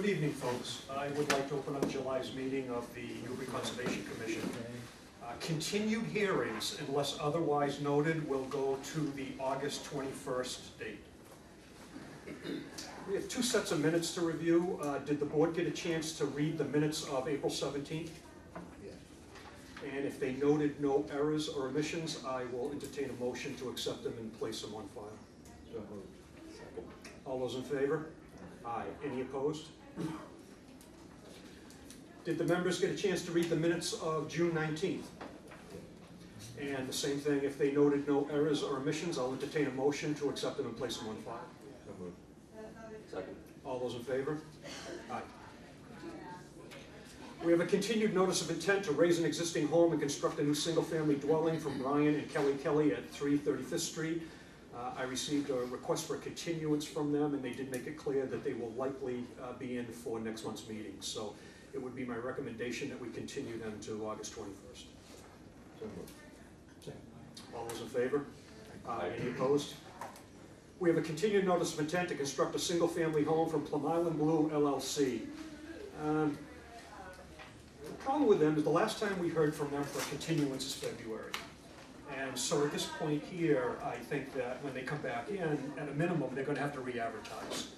Good evening, folks. I would like to open up July's meeting of the Newbury Conservation Commission. Continued hearings, unless otherwise noted, will go to the August 21st date. We have two sets of minutes to review. Did the board get a chance to read the minutes of April 17th? And if they noted no errors or omissions, I will entertain a motion to accept them and place them on file. So moved. Second. All those in favor? Aye. Any opposed? Did the members get a chance to read the minutes of June 19th? And the same thing, if they noted no errors or omissions, I'll entertain a motion to accept them and place them on file. So moved. Second. All those in favor? Aye. We have a continued notice of intent to raise an existing home and construct a new single-family dwelling from Brian and Kelly Kelly at 335th Street. I received a request for a continuance from them, and they did make it clear that they will likely be in for next month's meeting. So it would be my recommendation that we continue them to August 21st. So moved. All those in favor? Any opposed? We have a continued notice of intent to construct a single-family home from Plum Island Blue LLC. The problem with them is the last time we heard from them for continuance is February. And so at this point here, I think that when they come back in, at a minimum, they're going to have to re-advertise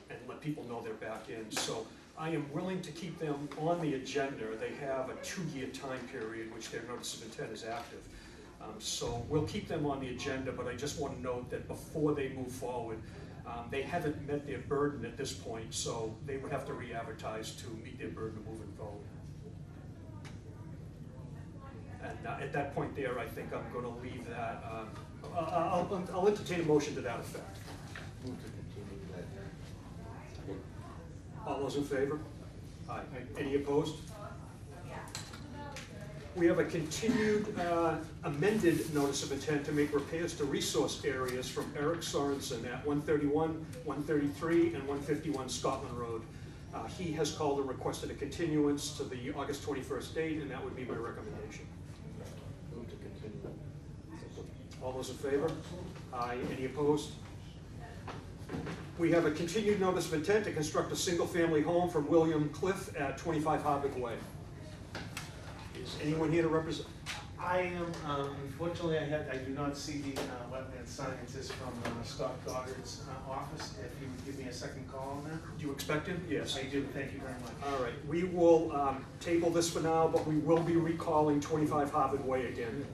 and let people know they're back in. So I am willing to keep them on the agenda. They have a 2-year time period, which their notice of intent is active. So we'll keep them on the agenda, but I just want to note that before they move forward, they haven't met their burden at this point, so they would have to re-advertise to meet their burden of moving forward. And at that point there, I think I'm going to leave that. I'll entertain a motion to that effect. Move to continue that. Second. All those in favor? Aye. Any opposed? We have a continued amended notice of intent to make repairs to resource areas from Eric Sorensen at 131, 133, and 151 Scotland Road. He has called and requested a continuance to the August 21st date, and that would be my recommendation. Move to continue. Second. All those in favor? Aye. Any opposed? We have a continued notice of intent to construct a single-family home from William Cliff at 25 Harvick Way. Is anyone here to represent? I am, unfortunately, I do not see the wetland scientist from Scott Goddard's office. If you would give me a second call on that. Do you expect him? Yes. I do, thank you very much. All right, we will table this for now, but we will be recalling 25 Harvard Way again.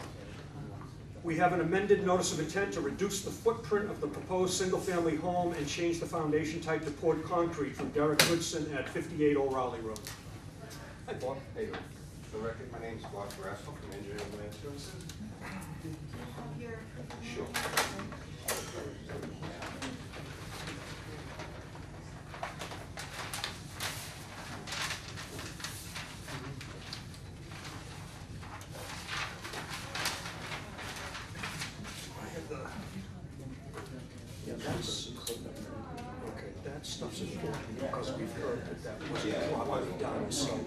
We have an amended notice of intent to reduce the footprint of the proposed single-family home and change the foundation type to poured concrete from Derek Goodson at 58 O'Reilly Road. Hi, Bob. Hey, for the record, my name is Bob Grasso from Engineering Land Services. Sure. Yeah, that's, okay, that stuff's important because we've heard that that wasn't properly done, so.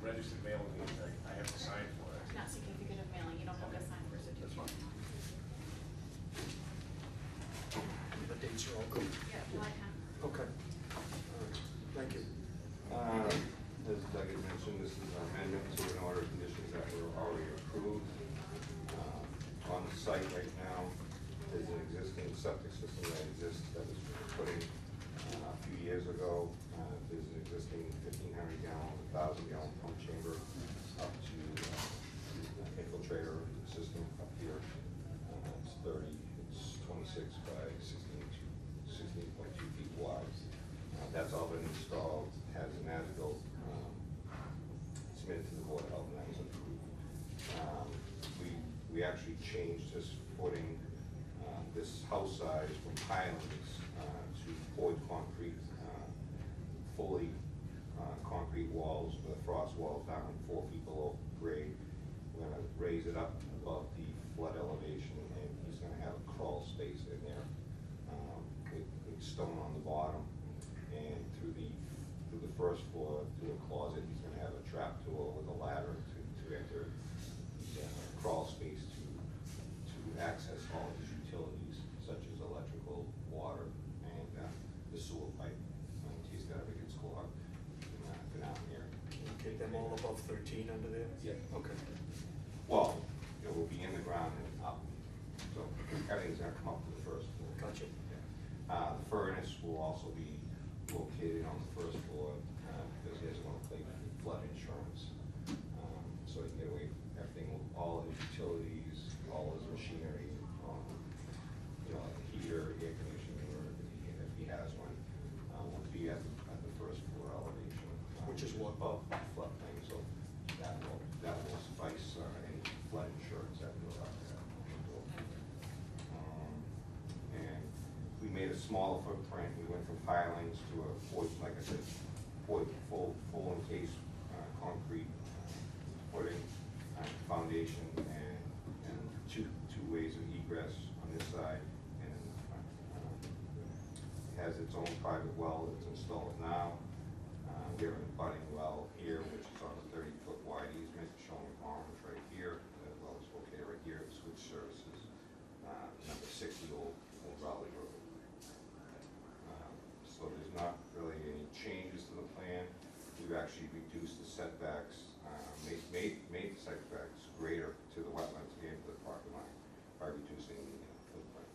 Registered mail, I have to sign for it. Not certificate of mailing, you don't have to sign for a certificate. That's fine. The dates are all good. Yeah, July 10th. Okay. All right. Thank you. As Doug had mentioned, this is an amendment to an order of conditions that were already approved. On the site right now, there's an existing septic system that exists that was put in a few years ago. There's an existing 1,500 gallon, 1,000 gallon pump chamber up to the infiltrator system up here. It's 26 by 16.2 feet wide. That's all been installed, has an as-built submitted to the Board of Health, and that was approved. We actually changed this footing south side is from pilings to poured concrete, fully concrete walls with frost walls down 4 feet below grade. We're gonna raise it up above the flood elevation, and he's gonna have a crawl space in there with stone on the bottom, and through the first floor, through a closet, he's gonna have a trap door with a ladder to enter the crawl space to access all his utilities, such as electrical, water, and the sewer pipe. He's got everything clogged down here. Okay, them all above 13 under there? Yeah. Okay. Well, it will be in the ground and up, so everything's gonna come up to the first floor. Gotcha. The furnace will also be located on the first floor, because he doesn't want to pay flood insurance. So he can get away from everything, all his utilities, all his machinery, you know, like the heater, air conditioning, or if he has one, will be at the first floor elevation. Which is what? Above floodplain, so that will suffice any flood insurance that we'll have to have. And we made a smaller footprint. We went from pilings to a like I said, full encased concrete footing, foundation, and two ways of egress on this side, and it has its own private well that's installed now. We have an abutting well here, which is on a 30-foot wide easement, showing arms right here. The well is located right here at Switch Services, number 60 Old Raleigh Road. So there's not really any changes to the plan. We've actually reduced the setbacks, made the setbacks greater to the wetlands and to the parking line by reducing the footprint.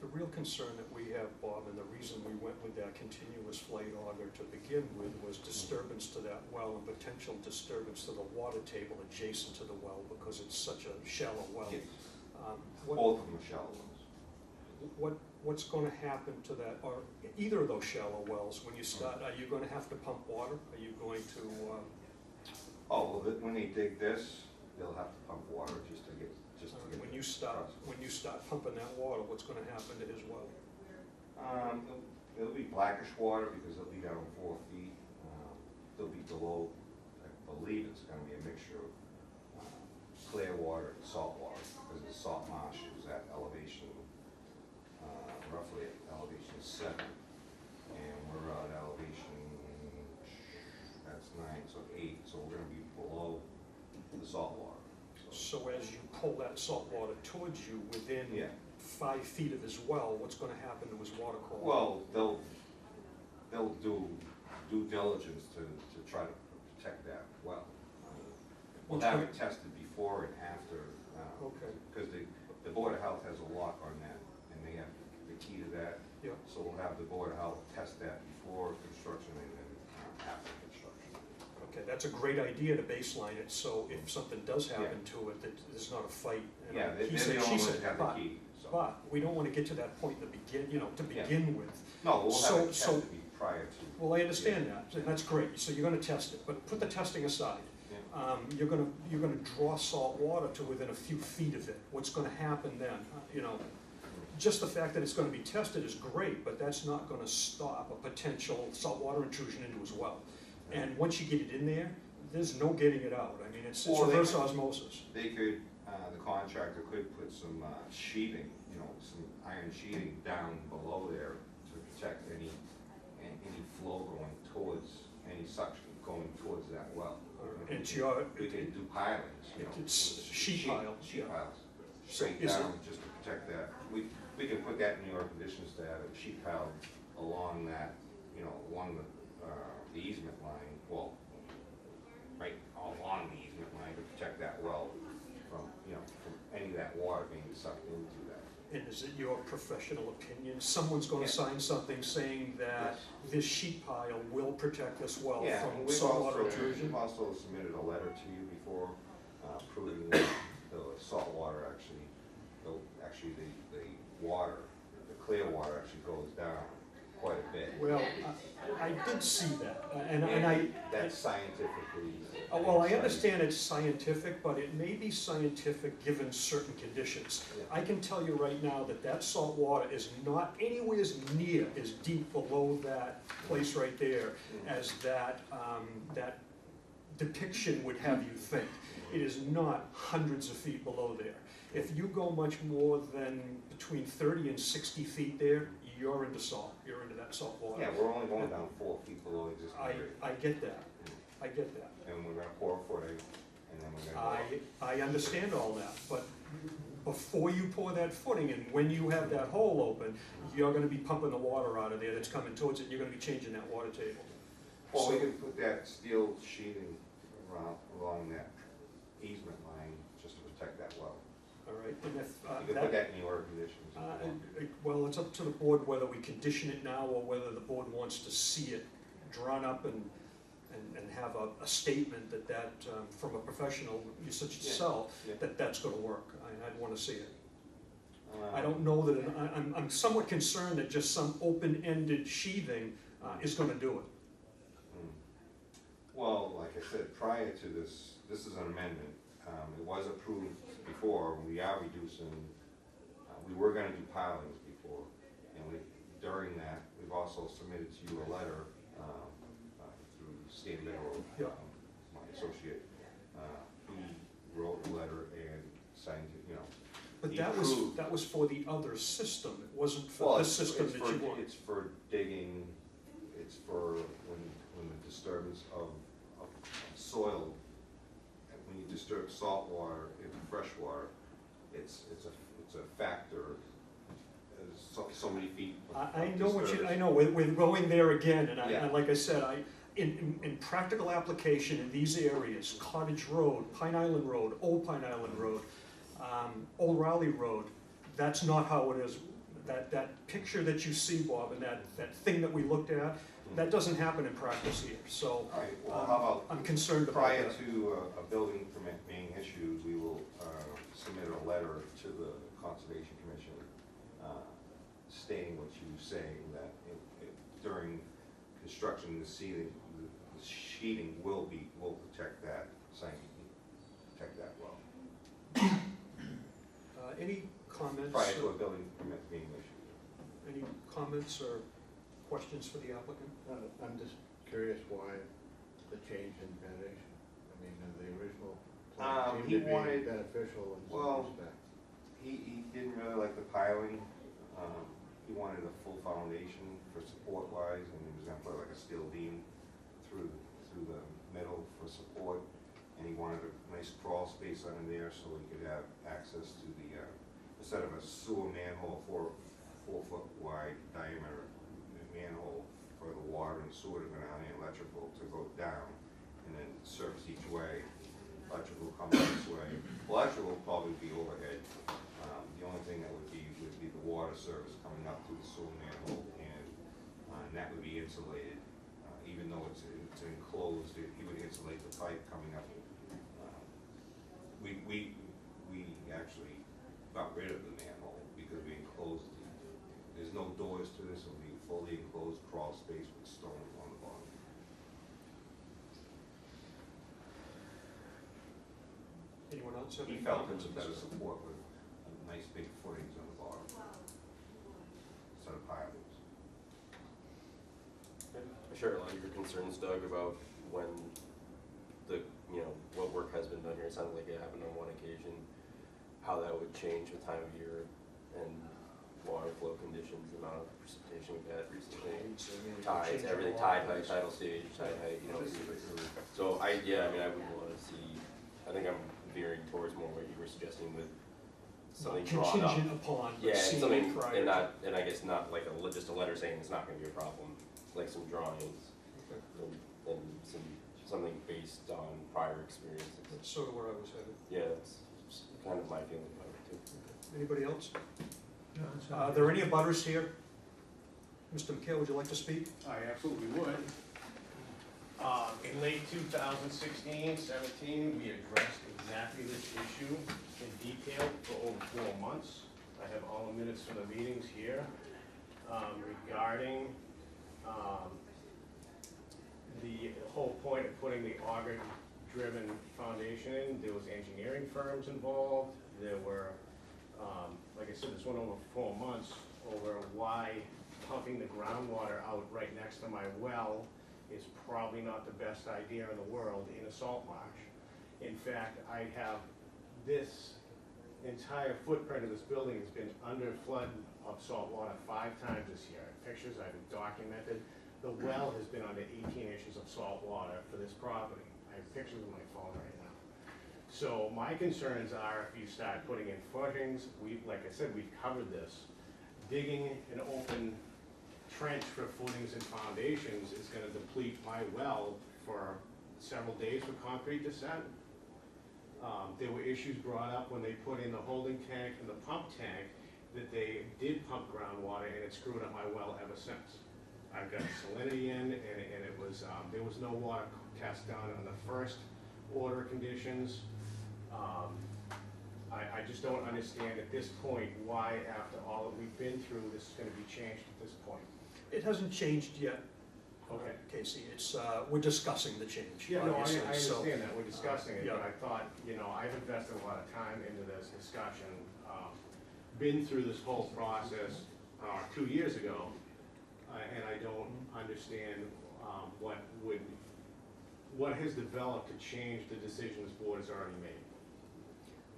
The real concern that we have, Bob, and the reason we went with that continuous flight auger to begin with was disturbance to that well and potential disturbance to the water table adjacent to the well because it's such a shallow well. Yes. What- Both of them are shallow ones. What's going to happen to that, or either of those shallow wells, when you start, are you going to have to pump water? Are you going to, Oh, well, when they dig this, they'll have to pump water just to get. when you start pumping that water, what's going to happen to his well? It'll be blackish water because it'll be down 4 feet. They'll be below, I believe it's gonna be a mixture of clear water and salt water, because the salt marsh is at elevation, roughly at elevation 7. And we're at elevation, that's 9, so 8, so we're gonna be below the salt water. So as you pull that salt water towards you within Yeah. 5 feet of his well, what's going to happen to his water quality? Well, they'll do due diligence to try to protect that well. We'll have it tested before and after, Okay. because the Board of Health has a lock on that, and they have the key to that. Yeah. So we'll have the Board of Health test that before construction and then after construction. Okay, that's a great idea to baseline it, so if something does happen to it, that there's not a fight. And Yeah, they're he said, the she only ones said, that have the but- key, so. But we don't want to get to that point to begin, to begin with. No, we'll So- have it so- tested prior to. Well, I understand that, and that's great, so you're gonna test it, but put the testing aside. Yeah. You're gonna draw salt water to within a few feet of it. What's gonna happen then? Just the fact that it's gonna be tested is great, but that's not gonna stop a potential saltwater intrusion into his well. And once you get it in there, there's no getting it out. I mean, it's Or they reverse could- osmosis. They could, the contractor could put some sheeting, some iron sheeting down below there to protect any flow going towards, any suction going towards that well. It's your, We could do pilings, It's sheet pile, Sheet yeah. piles, So straight is it- down, just to protect that. We can put that in your conditions to have a sheet pile along that, along the easement line, well, right along the easement line to protect that well from any of that water being sucked into that. and is it your professional opinion, someone's gonna Yeah. sign something saying that this sheet pile will protect this well Yeah, from and we've saltwater also, intrusion? we've also submitted a letter to you before, proving that the salt water actually, the water, the clear water actually goes down quite a bit. Well, I did see that, and I. That's scientifically. Well, I understand it's scientific, but it may be scientific given certain conditions. Yeah. I can tell you right now that that salt water is not anywhere near as deep below that place right there as that, that depiction would have you think. It is not hundreds of feet below there. If you go much more than between 30 and 60 feet there, you're into salt, you're into that salt water. Yeah, we're only going down 4 feet below existing grade. I get that, I get that. And we're gonna pour a footing, and then we're gonna go up. I understand all that, but before you pour that footing and when you have that hole open, you're gonna be pumping the water out of there that's coming towards it, and you're gonna be changing that water table. Well, we So- could put that steel sheeting along that easement line, just to protect that well. All right, and if, You could put that in the order of conditions. if you want. well, it's up to the board whether we condition it now or whether the board wants to see it drawn up and have a statement that, from a professional such as Yeah, yourself, yeah. that's gonna work. I'd wanna see it. I Uh, don't know that, I'm somewhat concerned that just some open-ended sheathing is gonna do it. Well, like I said, prior to this, this is an amendment. It was approved before, we are reducing, we were gonna do pilings before. And during that, we've also submitted to you a letter, through State Mineral, Yeah. my associate. He wrote a letter and signed it, you know. But He that approved. was for the other system, it wasn't Well, for the it's- system it's that you for- want. It's for digging, it's for when the disturbance of soil, and when you disturb salt water into fresh water, it's a factor, so many feet. of I know what disturbance. I know, we're going there again, and Yeah. like I said, in practical application in these areas, Cottage Road, Pine Island Road, Old Pine Island Road, Old Raleigh Road, that's not how it is. That picture that you see, Bob, and that thing that we looked at, that doesn't happen in practice here, so All right, well, how about, I'm concerned about prior that. to a building permit being issued, we will submit a letter to the Conservation Commission stating what you say, that during construction, the sheeting will protect that site, protect that well, Any comments? prior to a building permit being issued. Any comments or questions for the applicant? I'm just curious why the change in foundation. I mean, the original plan He seemed to wanted- be beneficial in well, some respect. He didn't really like the piling. He wanted a full foundation for support wise, and he was gonna put like a steel beam through the middle for support. And he wanted a nice crawl space under there so he could have access to the, instead of a sewer manhole, 4 foot wide diameter manhole for the water and sewer to go down, and electrical to go down, and then service each way. Electrical comes this way. Electrical will probably be overhead. The only thing that would be the water service coming up through the sewer manhole, and that would be insulated. Even though it's enclosed, he would insulate the pipe coming up. We actually got rid of the manhole because we enclosed it. There's no doors to this, it'll be fully enclosed crawl space with stone on the bottom. Anyone else have He any felt it comments? was better support with nice big footings on the bottom, instead of pilings. I share a lot of your concerns, Doug, about when what work has been done here. It sounded like it happened on one occasion, how that would change with time of year and water flow conditions, the amount of precipitation we've had recently, tides, everything, tide height, tidal stage, tide height, So I would want to see, I think I'm veering towards more what you were suggesting with something drawn up. Contingent upon, Yeah, but seen something, prior. and I guess not like just a letter saying it's not gonna be a problem, like some drawings and something based on prior experiences. That's sort of where I was headed. Yeah, that's kind of my feeling about it too. Anybody else? Are there any abutters here? Mr. McHale, would you like to speak? I absolutely would. In late 2016, 17, we addressed exactly this issue in detail for over 4 months. I have all the minutes from the meetings here regarding The whole point of putting the auger-driven foundation in, there was engineering firms involved. There were, like I said, this went over 4 months over why pumping the groundwater out right next to my well is probably not the best idea in the world in a salt marsh. In fact, I have this entire footprint of this building has been under flood of salt water 5 times this year. Pictures I've documented. The well has been under 18 inches of salt water for this property. I have pictures on my phone right now. So my concerns are if you start putting in footings, like I said, we've covered this. Digging an open trench for footings and foundations is gonna deplete my well for several days for concrete descent. There were issues brought up when they put in the holding tank and the pump tank that they did pump groundwater and it screwed up my well ever since. I've got salinity in and it was, there was no water test done on the first order conditions. I just don't understand at this point why after all that we've been through, this is gonna be changed at this point. It hasn't changed yet, Okay. Casey. It's, we're discussing the change, Yeah, no, I obviously, so- understand that, we're discussing it, yeah. but I thought, you know, I've invested a lot of time into this discussion, been through this whole process, 2 years ago, and I don't understand, what has developed to change the decision this board has already made.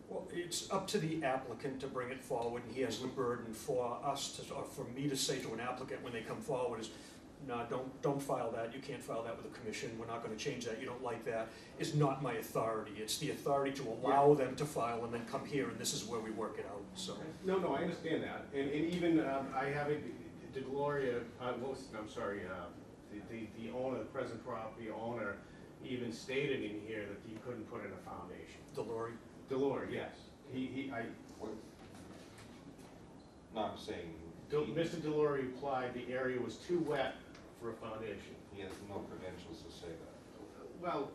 Well, it's up to the applicant to bring it forward, and he has the burden for us to, or for me to say to an applicant when they come forward is, no, don't file that, you can't file that with the commission, we're not gonna change that, you don't like that, is not my authority. It's the authority to allow them to file and then come here, and this is where we work it out, so. No, I understand that, and even, I have it, DeGloria, the owner, the present property owner, even stated in here that he couldn't put in a foundation. Delory, Yes, Not saying. Mr. Delory replied the area was too wet for a foundation. He has no credentials to say that. Well,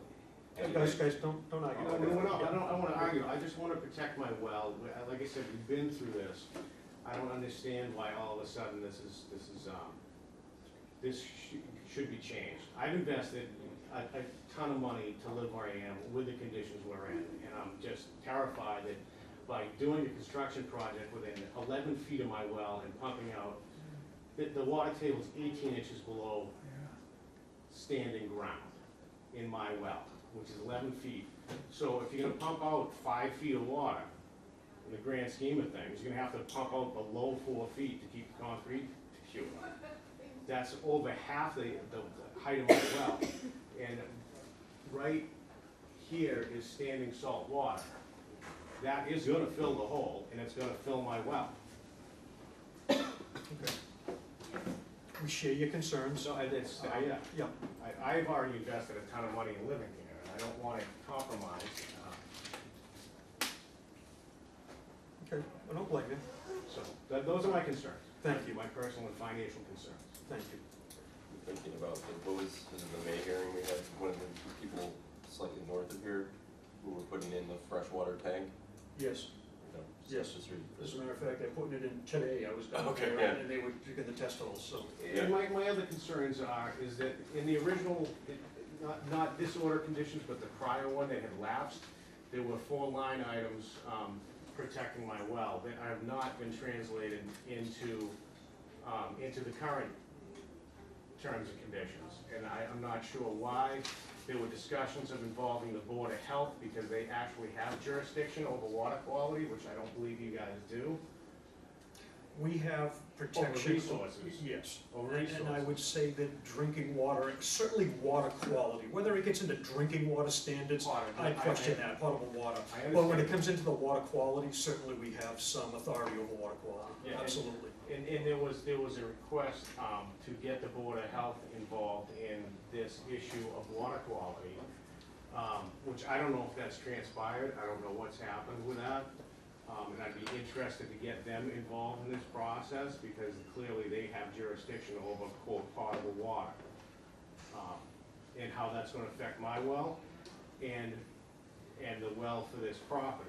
guys, don't argue. I don't wanna argue, I just wanna protect my well. Like I said, we've been through this. I don't understand why all of a sudden this should be changed. I've invested a ton of money to live where I am with the conditions we're in, and I'm just terrified that by doing a construction project within 11 feet of my well and pumping out, the water table is 18 inches below standing ground in my well, which is 11 feet. So if you're gonna pump out 5 feet of water, in the grand scheme of things, you're gonna have to pump out below 4 feet to keep the concrete secure. That's over half the height of my well. And right here is standing salt water. That is gonna fill the hole, and it's gonna fill my well. Okay. We share your concerns. So, and it's, Yeah, I've already invested a ton of money in living here, and I don't wanna compromise. okay, I don't blame you, So, those are my concerns. Thank you. My personal and financial concerns. thank you. Thinking about this is the May hearing, we had one of the people slightly north of here who were putting in the freshwater tank. Yes, You know, Yes. just re- as a matter of fact, they're putting it in today, I was down Okay, there, yeah. and they were digging the test holes, so. Yeah. And my other concerns is that in the original, not this order of conditions, but the prior one that had lapsed, there were 4 line items protecting my well that have not been translated into the current terms and conditions. And I'm not sure why. There were discussions of involving the Board of Health because they actually have jurisdiction over water quality, which I don't believe you guys do. We have protection. resources. Yes. Over And I would say that drinking water, certainly water quality, whether it gets into drinking water standards, I question that, potable water. I But when it understand. comes into the water quality, certainly we have some authority over water quality, Yeah, and- absolutely. And there was a request to get the Board of Health involved in this issue of water quality, which I don't know if that's transpired, I don't know what's happened with that. And I'd be interested to get them involved in this process, because clearly they have jurisdiction over quote potable water. And how that's gonna affect my well and the well for this property.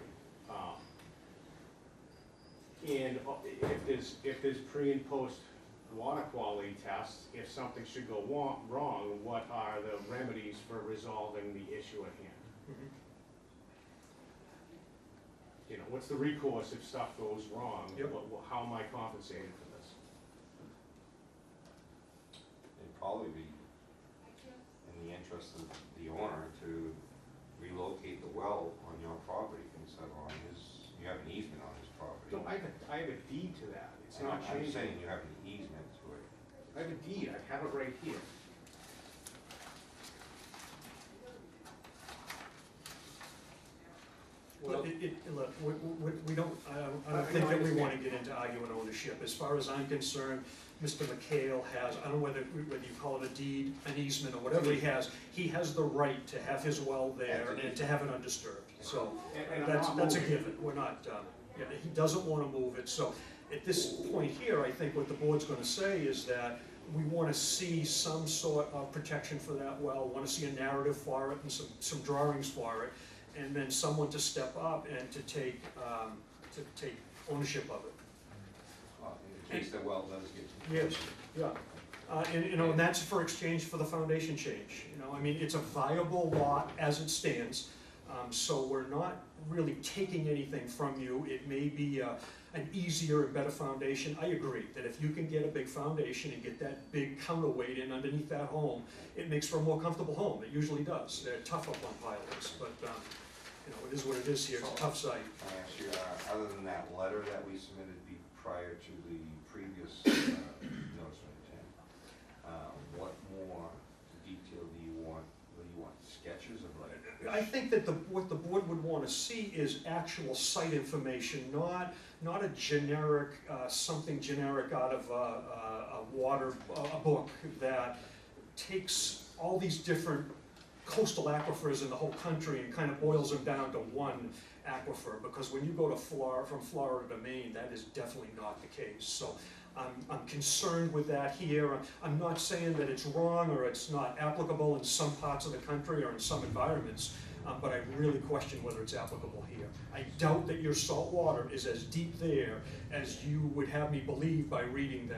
And if there's pre and post water quality tests. If something should go wrong, what are the remedies for resolving the issue at hand? Mhm. You know, what's the recourse if stuff goes wrong? Yep. How am I compensated for this? It'd probably be in the interest of the owner to relocate the well on your property instead of on his, you have an easement on his property. No, I have a deed to that. It's not I'm changing. saying you have an easement to it. I have a deed, I have it right here. Look, look, we don't, I don't think that we wanna get into arguing ownership. As far as I'm concerned, Mr. McHale has, I don't know whether you call it a deed, an easement, or whatever he has the right to have his well there and to have it undisturbed. So, And I'm not that's a moving it. given, we're not, yeah, he doesn't wanna move it, so at this point here, I think what the board's gonna say is that we wanna see some sort of protection for that well, wanna see a narrative for it and some drawings for it, and then someone to step up and to take ownership of it. In case the well does get. Yes, yeah. And, you know, and that's for exchange for the foundation change, you know, I mean, it's a viable lot as it stands, so we're not really taking anything from you. It may be an easier and better foundation. I agree that if you can get a big foundation and get that big counterweight in underneath that home, it makes for a more comfortable home, it usually does. They're tough up on pilings, but, you know, it is what it is here, it's a tough site. Can I ask you, other than that letter that we submitted prior to the previous notice of intent, what more detail do you want? What do you want, sketches of like? I think that what the board would want to see is actual site information, not a generic, something generic out of a book that takes all these different coastal aquifers in the whole country and kind of boils them down to one aquifer, because when you go to from Florida to Maine, that is definitely not the case. So I'm concerned with that here. I'm not saying that it's wrong or it's not applicable in some parts of the country or in some environments, but I really question whether it's applicable here. I doubt that your salt water is as deep there as you would have me believe by reading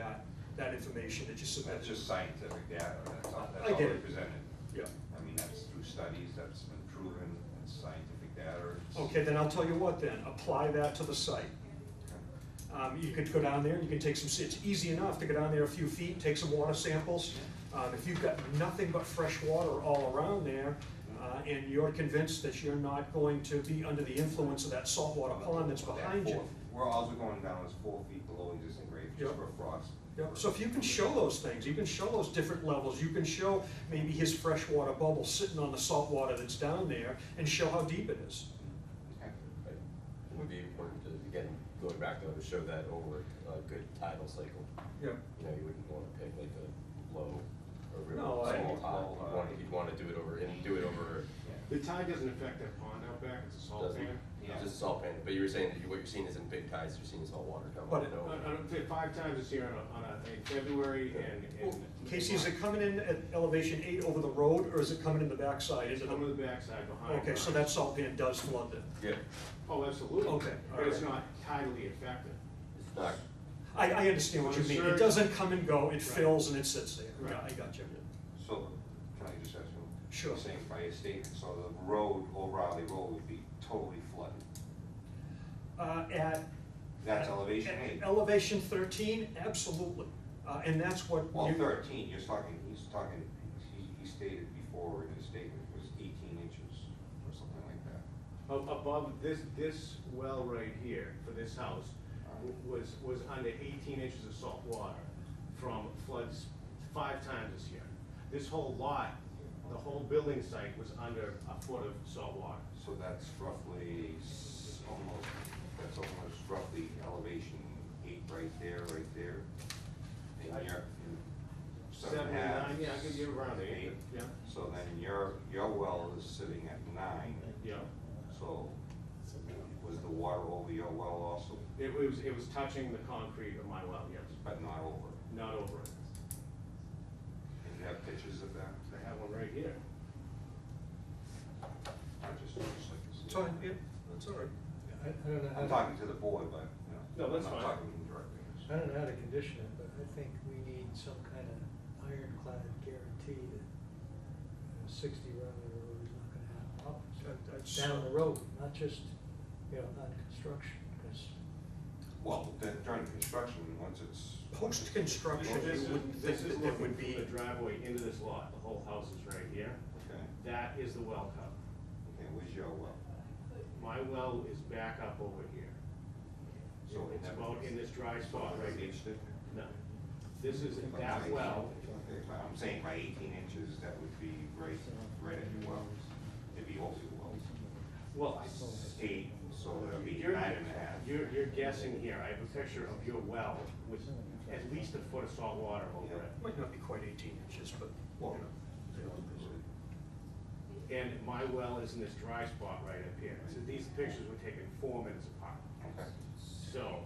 that information that you submitted. That's just scientific data, that's all I get we it. presented. Yeah. I mean, that's through studies, that's been proven, it's scientific data. Okay, then I'll tell you what then, apply that to the site. You could go down there and you can take some, it's easy enough to go down there a few feet, take some water samples. If you've got nothing but fresh water all around there, and you're convinced that you're not going to be under the influence of that saltwater pond that's behind you. We're also going down is 4 feet below existing grade, just Yep. for frost. Yep. So if you can show those things, you can show those different levels, you can show maybe his freshwater bubble sitting on the salt water that's down there and show how deep it is. Okay. It would be important to, again, going back to show that over a good tidal cycle. Yeah. You know, you wouldn't want to pick like a low or really No, small tide. You'd want to do it over, and do it over. The tide doesn't affect that pond out back, it's a salt Doesn't- pan. Yeah. Just salt pan, but you were saying that what you're seeing isn't big tides, you're seeing salt water coming But- in over. 5 times this year in February and. Well, Casey, is it coming in at elevation 8 over the road, or is it coming in the backside? It's Into on the, the backside behind. okay, so that salt pan does flood then. Yeah, Oh, absolutely. Okay, all But it's right. not tidally affected. it's not, I understand what you mean, it Sure. doesn't come and go, it Right. fills and it sits there. Right. Yeah, I got you. So, can I just ask you? Sure. You're saying by your statement, so the road, Old Raleigh Road would be totally flooded? That's elevation At 8? elevation 13, absolutely. And that's what. Well, you- 13, he's talking, he stated before in his statement it was 18 inches or something like that. Above this well right here for this house was under 18 inches of salt water from floods 5 times this year. This whole lot, the whole building site was under a foot of salt water. So that's roughly almost roughly elevation 8 right there. And you're in 7.5. 79, yeah, I could give around 8, yeah, So then your well is sitting at 9. yeah. So was the water over your well also, It was touching the concrete of my well, yes, but not over it? not over it. And you have pictures of that? I have one right here. I just like to see. It's fine, yeah, that's all right. I don't know how I'm to, talking to the board, but, you know. No, that's I'm fine. not talking to you directly. I don't know how to condition it, but I think we need some kind of ironclad guarantee that 60 around the road is not gonna have problems. That's- Down the road, not just, on construction, because Well, then during construction, once it's. Post-construction, This you is, wouldn't this think is that there looking would be. through the driveway into this lot, the whole house is right here. Okay, That is the well cup. okay, where's your well? My well is back up over here. So it It's never- about in this dry spot right here. Reached it? No, this is But that by- well. Okay, but I'm saying by 18 inches, that would be right at your well. It'd be over your wells. Well, 8, so that'd be You're, 9.5. you're guessing here, I have a picture of your well with at least a foot of salt water over it. Might not be quite 18 inches, but, Well, And my well is in this dry spot right up here. So these pictures were taken 4 minutes apart. okay. So,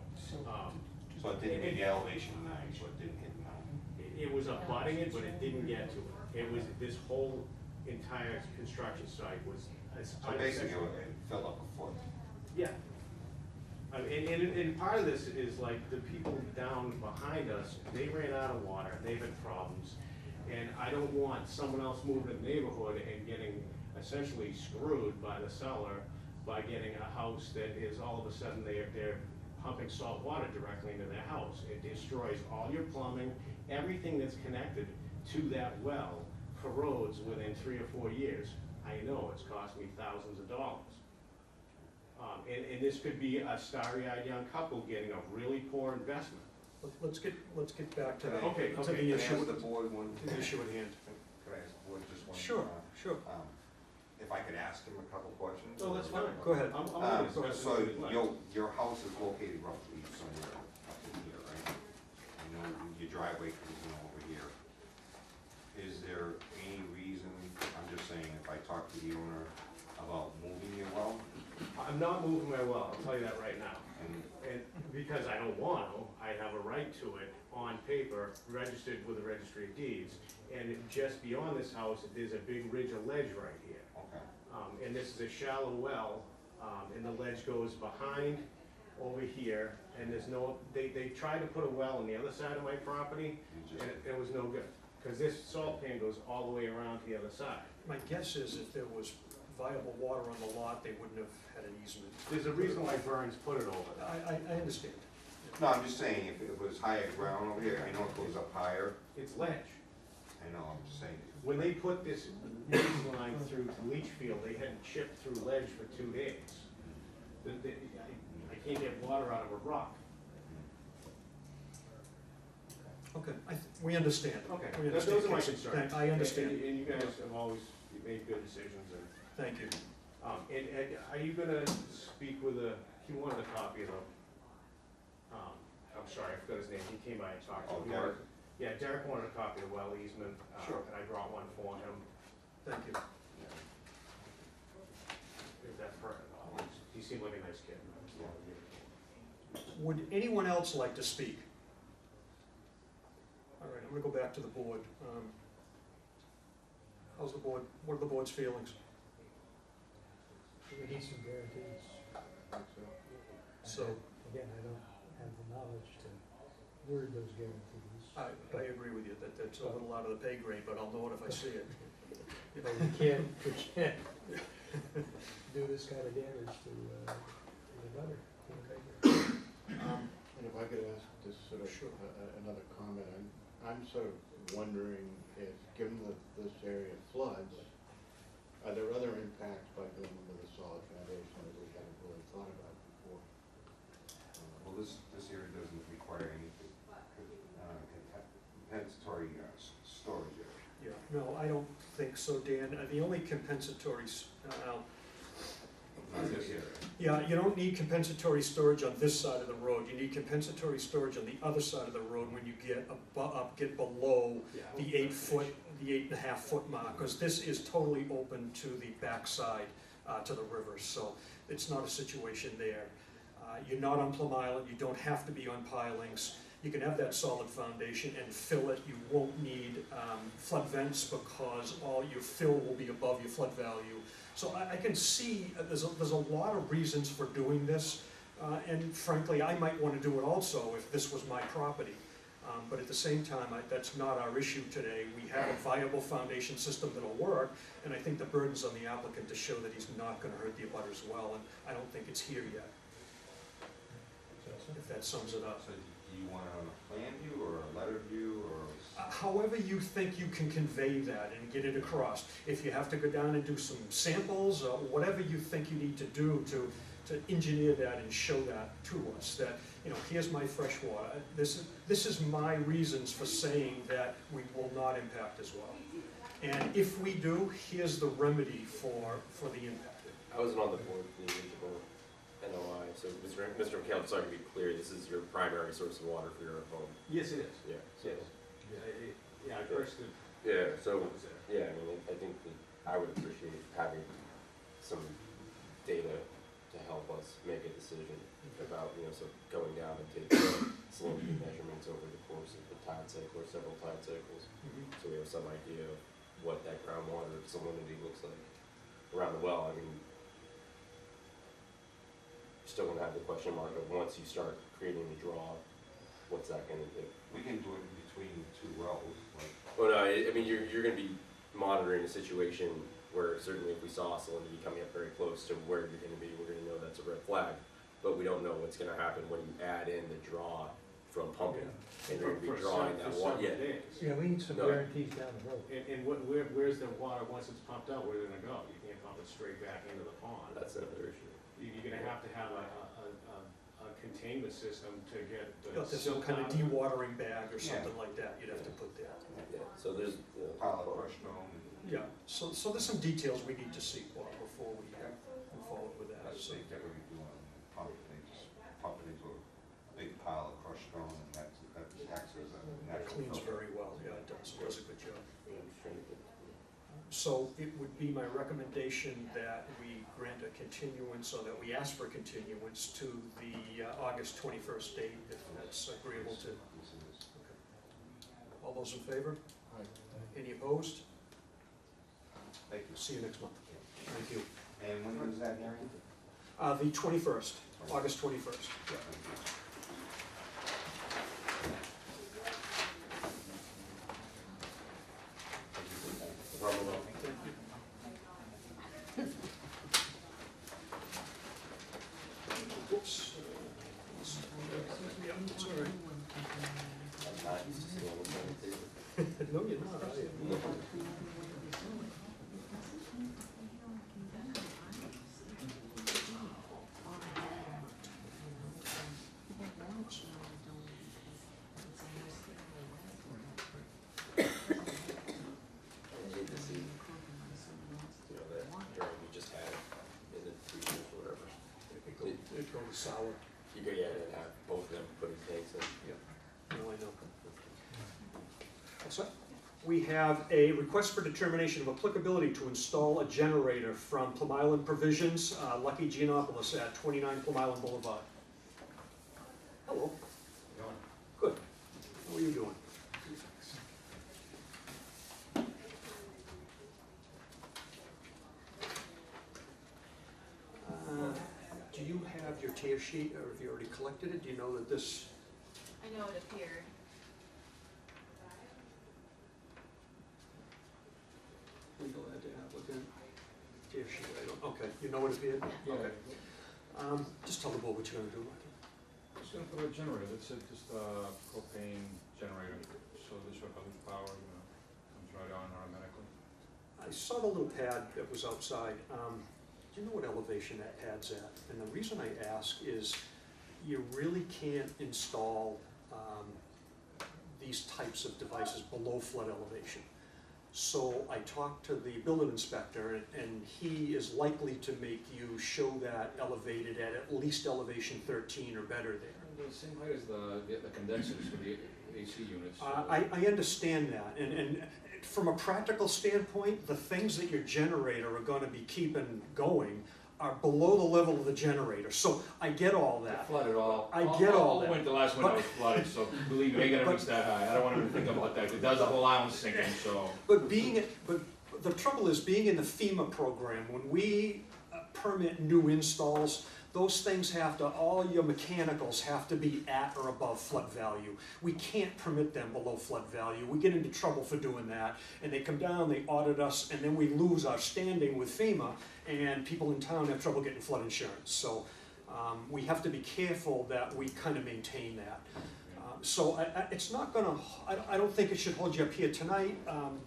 So it didn't hit the elevation 9, so it didn't hit 9. it was abutting it, but it didn't get to it. It was, this whole entire construction site was. So basically, it filled up a foot. Yeah. And part of this is like the people down behind us, they ran out of water, they've had problems. And I don't want someone else moving in the neighborhood and getting essentially screwed by the seller by getting a house that is all of a sudden they're pumping salt water directly into their house. It destroys all your plumbing, everything that's connected to that well corrodes within 3 or 4 years. I know, it's cost me thousands of dollars. And this could be a starry-eyed young couple getting a really poor investment. let's get back to the, Okay, to okay. the Can I issue, ask the board one? to the issue at hand. Could I ask the board just one? Sure, sure. If I could ask him a couple questions? Oh, that's fine. Go ahead. I'm gonna discuss it So with you. your house is located roughly somewhere up in here, right? I know your driveway comes in over here. Is there any reason, I'm just saying, if I talk to the owner about moving your well, I'm not moving my well, I'll tell you that right now. and And because I don't want to, I have a right to it on paper, registered with the registry of deeds. And just beyond this house, there's a big ridge of ledge right here. okay, And this is a shallow well, and the ledge goes behind over here, and there's no, they tried to put a well on the other side of my property, you just, and it was no good. Cause this salt pan goes all the way around to the other side. My guess is if there was viable water on the lot, they wouldn't have had an easement. There's a reason why Burns put it over there. I understand. no, I'm just saying, if it was higher ground over here, I know it goes up higher, It's ledge. I know, I'm just saying. When they put this main line through to Leachfield, they hadn't chipped through ledge for 2 days. I can't get water out of a rock. Okay, we understand. Okay, We understand. those are my concerns. I understand. And you guys have always made good decisions. And Thank you. And are you gonna speak with he wanted a copy of the, I'm sorry, I forgot his name, he came by and talked to Oh, me. Derek? Yeah, Derek wanted a copy of the well easement, Sure. and I brought one for him, Thank you. if that's pertinent. He seemed like a nice kid. Would anyone else like to speak? All right, I'm gonna go back to the board. How's the board, what are the board's feelings? we need some guarantees. So, Again, I don't have the knowledge to word those guarantees. I agree with you, that's a little out of the pay grade, but I'll know it if I see it. But we can't do this kind of damage to the gutter. And if I could ask this sort of, Sure. another comment, I'm sort of wondering if, given that this area floods, are there other impacts by doing them with a solid foundation that we haven't really thought about before? Well, this area doesn't require any compensatory storage area. Yeah, no, I don't think so, Dan. The only compensatory, Not this area. yeah, you don't need compensatory storage on this side of the road. You need compensatory storage on the other side of the road when you get get below the 8.5 foot mark, because this is totally open to the backside, to the river, so it's not a situation there. You're not on Plum Island, you don't have to be on pilings. You can have that solid foundation and fill it. You won't need flood vents because all your fill will be above your flood value. So I can see there's a lot of reasons for doing this, and frankly, I might want to do it also if this was my property. But at the same time, that's not our issue today. We have a viable foundation system that'll work, and I think the burden's on the applicant to show that he's not gonna hurt the abutters well, and I don't think it's here yet, if that sums it up. So do you want it on a plan view or a letter view or? However you think you can convey that and get it across. If you have to go down and do some samples, or whatever you think you need to do to engineer that and show that to us, that, you know, here's my fresh water. This is my reasons for saying that we will not impact as well. And if we do, here's the remedy for the impact. I wasn't on the board for the original NOI, so Mr. McHale, so I can be clear, this is your primary source of water for your home? Yes, it is. Yeah. Yes. Yeah, I first did. Yeah, so, yeah, I mean, I think that I would appreciate having some data to help us make a decision about, you know, so going down and taking salinity measurements over the course of the tide cycle or several tide cycles. So we have some idea of what that groundwater salinity looks like around the well. I mean, still gonna have the question mark of once you start creating the draw, what's that gonna do? We can do it in between two wells, like. Well, no, I mean, you're gonna be monitoring a situation where certainly if we saw salinity coming up very close to where you're gonna be, we're gonna know that's a red flag. But we don't know what's gonna happen when you add in the draw from pumping. And you're gonna be drawing that water, yeah. Days. Yeah, we need some No. guarantees down the road. And where's the water, once it's pumped out, where's it gonna go? You can't pump it straight back into the pond. That's another issue. You're gonna have to have a containment system to get the There's some silt kind of out of it. dewatering bag or something like that you'd have to put there. Yeah, so there's, you know, Pile of crushed stone. Yeah, so there's some details we need to see, Bob, before we move forward with that, That's so. what they typically do on pump, they just pump it into a big pile of crushed stone and that acts as a It natural cleans filter. very well, yeah, it does a good job. I'm just trying to think. So it would be my recommendation that we grant a continuance, or that we ask for a continuance to the August 21st date, if that's agreeable to. This is- All those in favor? Any opposed? Thank you. See you next month. Thank you. And when was that hearing? The 21st, August 21st. Yeah. Whoops. Yeah, it's all right. I'm not used to seeing what's on the table. No, you're not, are you? I hate to see, you know, that during we just had in the freezers or whatever. It goes sour. You go, yeah, and have both of them putting tanks in. Yeah, no, I know. So, we have a request for determination of applicability to install a generator from Plum Island Provisions, Lucky Giannopoulos at 29 Plum Island Boulevard. Hello. Good. How are you doing? Do you have your tear sheet, or have you already collected it? Do you know that this? I know it appeared. Legal ad to applicant, tear sheet, I don't, okay, you know what it appeared? Yeah. Okay. Just tell the board what you're gonna do. Just gonna put a generator, that's it, just a propane generator, so this way if I lose power, you know, comes right on automatically. I saw the little pad that was outside. Do you know what elevation that pad's at? And the reason I ask is you really can't install these types of devices below flood elevation. So I talked to the building inspector, and he is likely to make you show that elevated at least elevation 13 or better there. The same height as the condensers for the AC units. I understand that, and from a practical standpoint, the things that your generator are gonna be keeping going are below the level of the generator, so I get all that. Flooded all. I get all the that. winter, last winter was flooded, so believe me, they gotta reach that high, I don't wanna even think about that, it does the whole island sinking, so. But the trouble is, being in the FEMA program, when we permit new installs, those things have to, all your mechanicals have to be at or above flood value. We can't permit them below flood value. We get into trouble for doing that, and they come down, they audit us, and then we lose our standing with FEMA, and people in town have trouble getting flood insurance. So we have to be careful that we kind of maintain that. So it's not gonna, I don't think it should hold you up here tonight,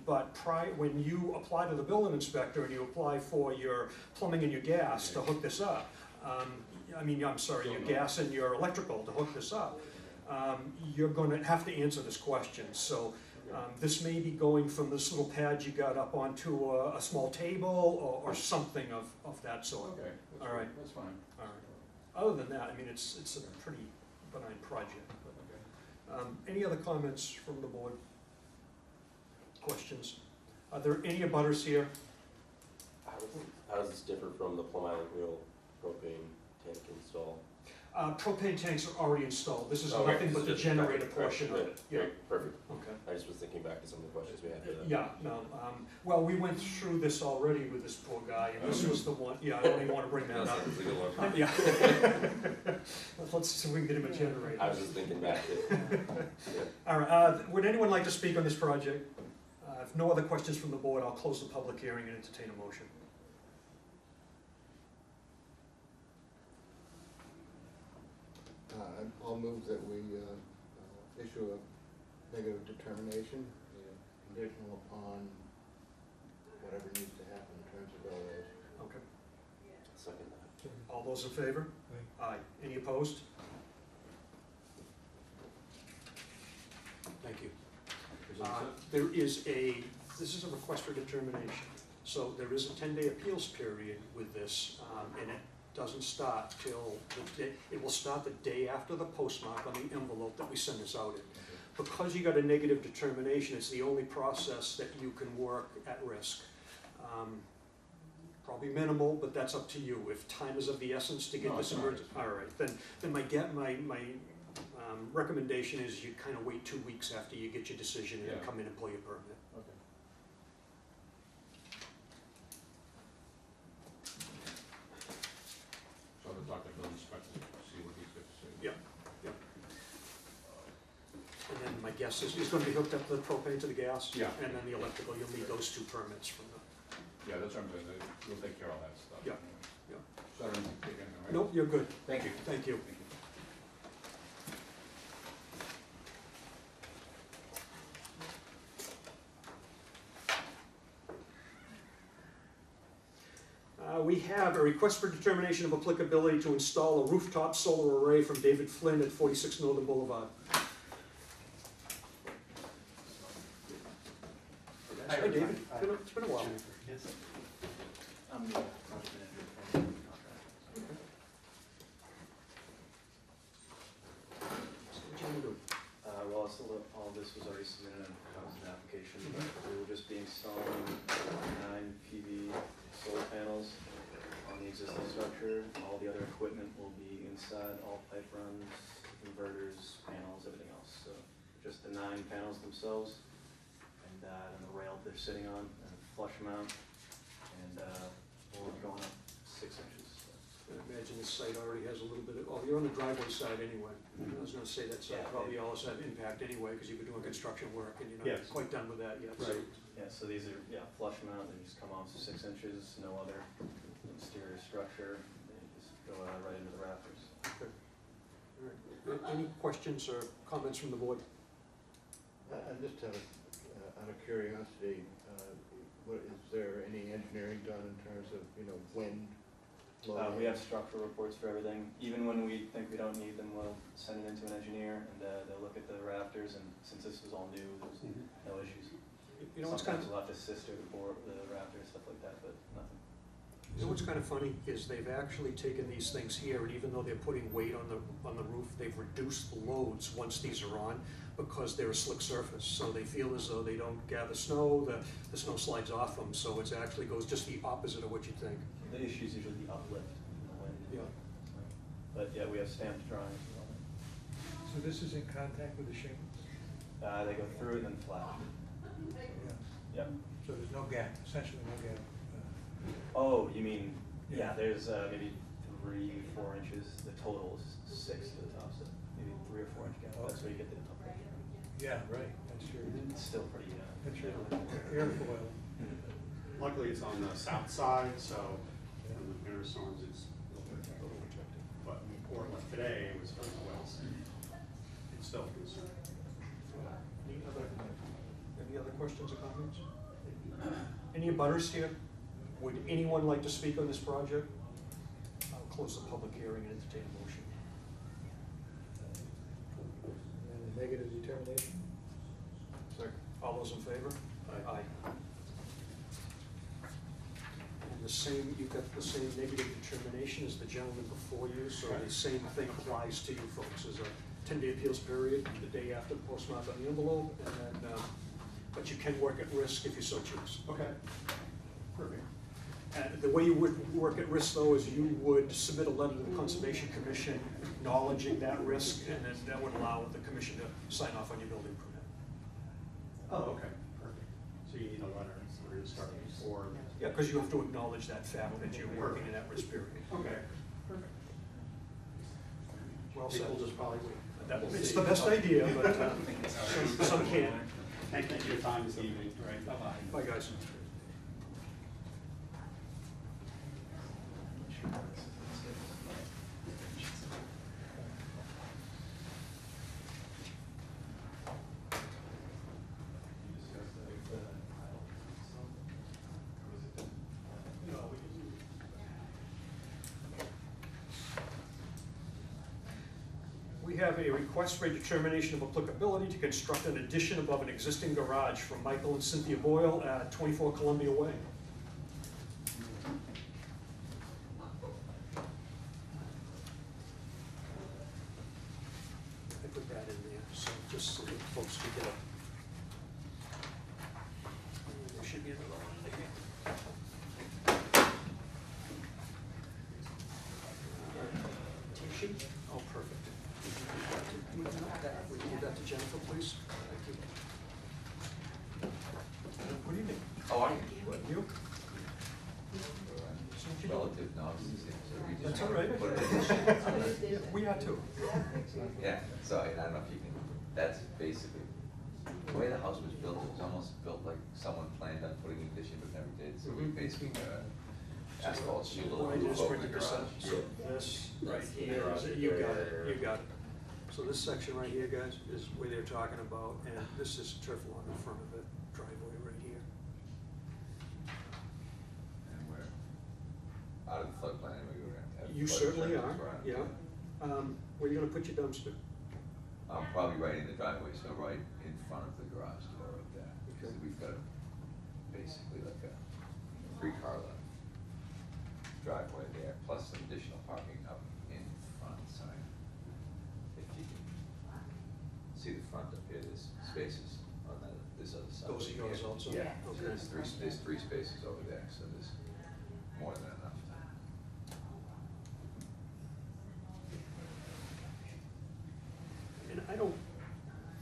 but when you apply to the building inspector and you apply for your plumbing and your gas to hook this up, I'm sorry, your gas and your electrical to hook this up, you're gonna have to answer this question. So this may be going from this little pad you got up onto a small table or something of that sort. Okay, that's All right. That's fine. All right. Other than that, I mean, it's a pretty benign project. Any other comments from the board? Questions? Are there any abutters here? How does this differ from the Plum Island Wheel propane tank install? Propane tanks are already installed. This is Okay, nothing this but is the just- generator right, portion of right, it. Yeah. right, perfect. Okay. I just was thinking back to some of the questions we had for that. Yeah, no, well, we went through this already with this poor guy, and this was the one, yeah, I don't even wanna bring that up. Yeah. Let's see if we can get him a generator. I was just thinking back to, yeah. All right, would anyone like to speak on this project? If no other questions from the board, I'll close the public hearing and entertain a motion. I'll move that we issue a negative determination, conditional upon whatever needs to happen in terms of LAs. Okay. Second that. All those in favor? Aye. Any opposed? Thank you. This is a request for determination. So there is a 10-day appeals period with this, and it doesn't start till it will start the day after the postmark on the envelope that we send this out in. Because you got a negative determination, it's the only process that you can work at risk. Probably minimal, but that's up to you. If time is of the essence to get No, this it's not. emergency, all right, then my recommendation is you kind of wait 2 weeks after you get your decision and Yeah. come in and pull your permit. Okay. So I'll talk to the building inspector, see what he's got to say. Yeah, yeah. And then my guess is he's gonna be hooked up to the propane to the gas. Yeah. And then the electrical, you'll need those 2 permits from the, Yeah, that's what I'm saying, we'll take care of all that stuff. Yeah, yeah. So I don't need to take anything, right? Nope, you're good. Thank you. Thank you. Thank you. We have a request for determination of applicability to install a rooftop solar array from David Flynn at 46 Northern Boulevard. Hi, David. It's been a while. Yes. I'm the project manager for the contract. So what you gonna do? Well, all this was already submitted and comes an application, but we will just be installing 9 PV solar panels on the existing structure. All the other equipment will be inside, all pipe runs, inverters, panels, everything else. So just the 9 panels themselves, and the rail they're sitting on, and flush mount, and we're going up 6 inches. So. I imagine this site already has a little bit of, oh, you're on the driveway side anyway. I was gonna say that site Yeah, probably also have impact anyway, because you've been doing construction work and you're not Yes. quite done with that yet. so- Right. Yeah, so these are, flush mount, they just come off 6 inches, no other exterior structure, they just go right into the rafters. Okay. All right. Any questions or comments from the board? I just have, out of curiosity, is there any engineering done in terms of, wind, loading? We have structural reports for everything, even when we think we don't need them, we'll send it into an engineer, and they'll look at the rafters, and since this was all new, there's no issues. You know what's kind Sometimes of, we'll have to sister the board, the rafters, stuff like that, but nothing. you know what's kind of funny is they've actually taken these things here, and even though they're putting weight on the roof, they've reduced the loads once these are on, because they're a slick surface, so they feel as though they don't gather snow, the snow slides off them, so it actually goes just the opposite of what you think. The issue is usually the uplift in the wind. Yeah. But yeah, we have stamped drawings and all that. So this is in contact with the shingles? They go through and then flash. Yep. So there's no gap, essentially no gap. Oh, you mean, Yeah. there's maybe 3, 4 inches. The total is 6 to the top, so maybe 3 or 4 inch gap. That's where you get the upgrade. Yeah, right, that's true. It's still pretty, That's true. Airfoil. Luckily, it's on the south side, so in the winter storms, it's a little protected. But in Portland today, it was on the west. It's still a concern. Any other questions or comments? Any abutters here? Would anyone like to speak on this project? I'll close the public hearing and entertain a motion. And a negative determination? Second. All those in favor? Aye. And the same, you've got the same negative determination as the gentleman before you, so the same thing applies to you folks. There's a 10-day appeals period, the day after the postmark on the envelope, and then, but you can work at risk if you so choose. Okay. Perfect. And the way you would work at risk, though, is you would submit a letter to the Conservation Commission acknowledging that risk, and then that would allow the commission to sign off on your building permit. Oh, okay, perfect. So you need a letter, so we're gonna start before. Yeah, because you have to acknowledge that fact that you're working in that risk period. Okay, perfect. Well said. People just probably wait. It's the best idea, but some can't. Thank you for your time this evening. All right, bye-bye. Bye, guys. We have a request for a determination of applicability to construct an addition above an existing garage from Michael and Cynthia Boyle at 24 Columbia Way. I put that in there, so just so that folks can get a. There should be another one there. T-sheet? Oh, perfect. Would you give that to Jennifer, please? Thank you. Good evening. How are you? You? Relative novices, so we just. That's all right. Put an addition on it. Yeah, we are too. Yeah, so I don't know if you can, that's basically, the way the house was built, it was almost built like someone planned on putting an addition but never did, so we basically got asphalt shingle Well, I roof just over the printed this out. garage. So this right here, you got it, you got it. So this section right here, guys, is where they're talking about, and this is turf lawn in front of it, driveway right here. And we're out of the floodplain, and we were gonna have. You flood certainly are, insurance around. yeah. Where are you gonna put your dumpster? Probably right in the driveway, so right in front of the garage door up there. Because we've got basically like a 3-car length driveway there, plus some additional parking up in front, so if you can see the front up here, there's spaces on this other side. Those are yours also? Yeah, Okay. there's three spaces over there, so there's more than enough. And I don't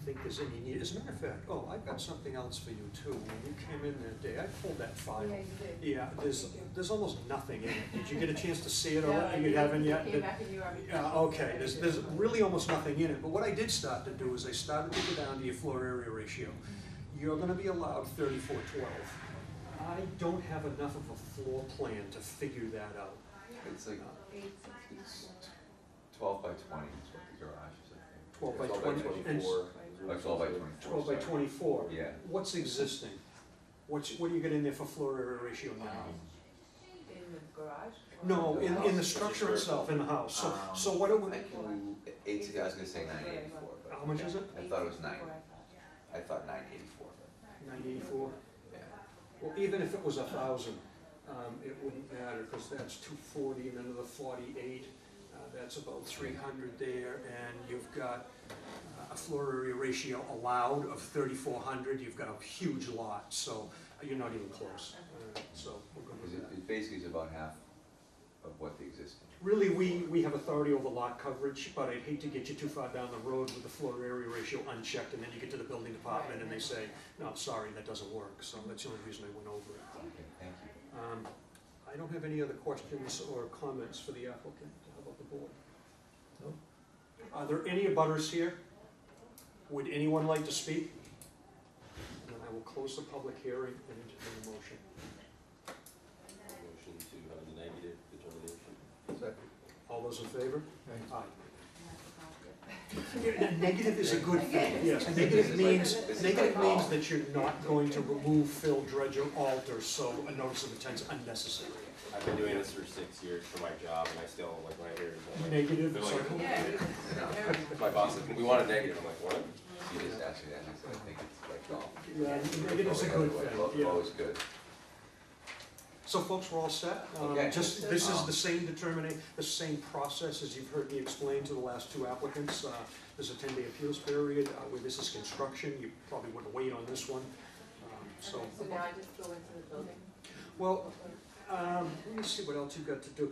think there's any need, as a matter of fact, oh, I've got something else for you too. When you came in that day, I pulled that file. Yeah, you did. Yeah, there's almost nothing in it. Did you get a chance to see it, or No, I you didn't. haven't yet? Came back and you already. Yeah, okay, there's really almost nothing in it, but what I did start to do is I started to go down to your floor area ratio. You're gonna be allowed 3412. I don't have enough of a floor plan to figure that out. It's like, it's 12 by 20 is what the garage is, I think. 12 by 12 20. 24, like 12 by 24. 12 by 24. Yeah. What's existing? What do you get in there for floor area ratio now? In the garage? No, in the structure itself, in the house. So what it would, I was gonna say 984, but. how much is it? I thought it was 9. I thought 984, but. 984? Yeah. Well, even if it was 1,000, it wouldn't matter, because that's 240 and another 48. That's about 300 there, and you've got a floor area ratio allowed of 3,400. You've got a huge lot, so you're not even close. So we're good with that. It basically is about half of what the existing. Really, we have authority over lot coverage, but I'd hate to get you too far down the road with the floor area ratio unchecked, and then you get to the building department and they say, no, sorry, that doesn't work. So that's the only reason I went over it. Okay, thank you. I don't have any other questions or comments for the applicant. How about the board? No? Are there any abutters here? Would anyone like to speak? Then I will close the public hearing and entertain a motion. Motion to have the negative determination. Second. All those in favor? Thanks. Aye. Yeah, negative is a good thing, yes. Negative means that you're not going to remove, fill, dredge, or alter, so a notice of intent is unnecessary. I've been doing this for 6 years for my job, and I still, like, when I hear it, I'm like, Negative, feel like- Yeah. my boss said, we want a negative, I'm like, what? She just asked me that, and I said, I think it's like golf. yeah, negative's a good thing, yeah. Always good. So folks, we're all set. Okay. Just, this is the same the same process as you've heard me explain to the last two applicants. There's a 10-day appeals period. Where this is construction, you probably want to wait on this one. So, So now I just go into the building? well, let me see what else you've got to do.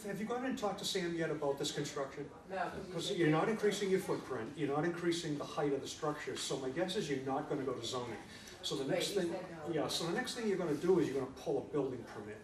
Have you gone and talked to Sam yet about this construction? No. Because you're not increasing your footprint, you're not increasing the height of the structure, so my guess is you're not gonna go to zoning. So the next Right, you thing, said no. yeah, so the next thing you're gonna do is you're gonna pull a building permit.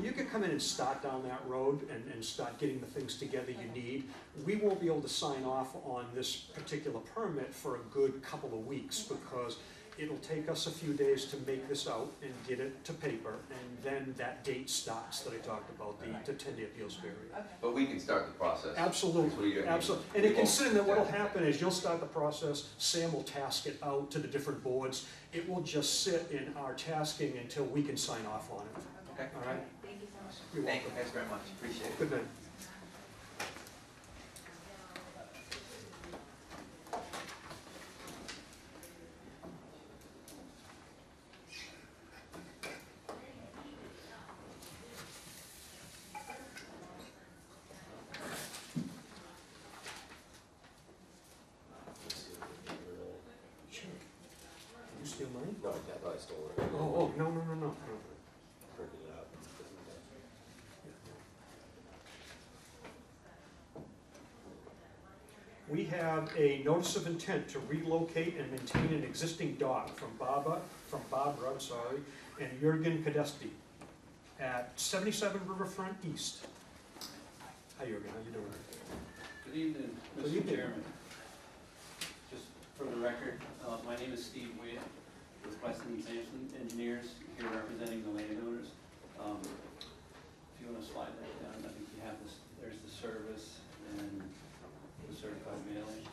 You can come in and start down that road and start getting the things together you need. We won't be able to sign off on this particular permit for a good couple of weeks because it'll take us a few days to make this out and get it to paper, and then that date starts that I talked about, the 10-day appeals period. Okay. But we can start the process. Absolutely, absolutely. And consider that what'll happen is you'll start the process, Sam will task it out to the different boards. It will just sit in our tasking until we can sign off on it. Okay. All right? Thank you so much. You're Thank you, welcome. thanks very much, appreciate it. Good night. Sure. Did you steal mine? No, I thought I stole it. Oh, no. Printed it out. We have a notice of intent to relocate and maintain an existing dock from Barbara, and Jürgen Kadesti at 77 Riverfront East. Hi Jürgen, how you doing? Good evening, Good Mr. evening. Chairman. Just for the record, my name is Steve Witt with Weston and Sampson Engineers, here representing the landowners. If you want to slide that down, I think you have this, there's the service and the certified mailing.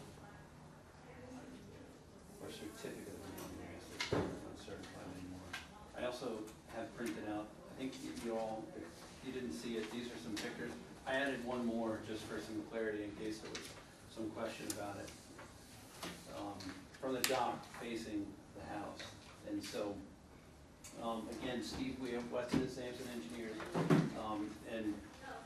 Or certificate of mailing, I guess, it's not certified anymore. I also have printed out, I think you all, if you didn't see it, these are some pictures. I added one more just for some clarity in case there was some question about it. From the dock facing the house. And so, again, Steve, we have Weston and Sampson Engineers, and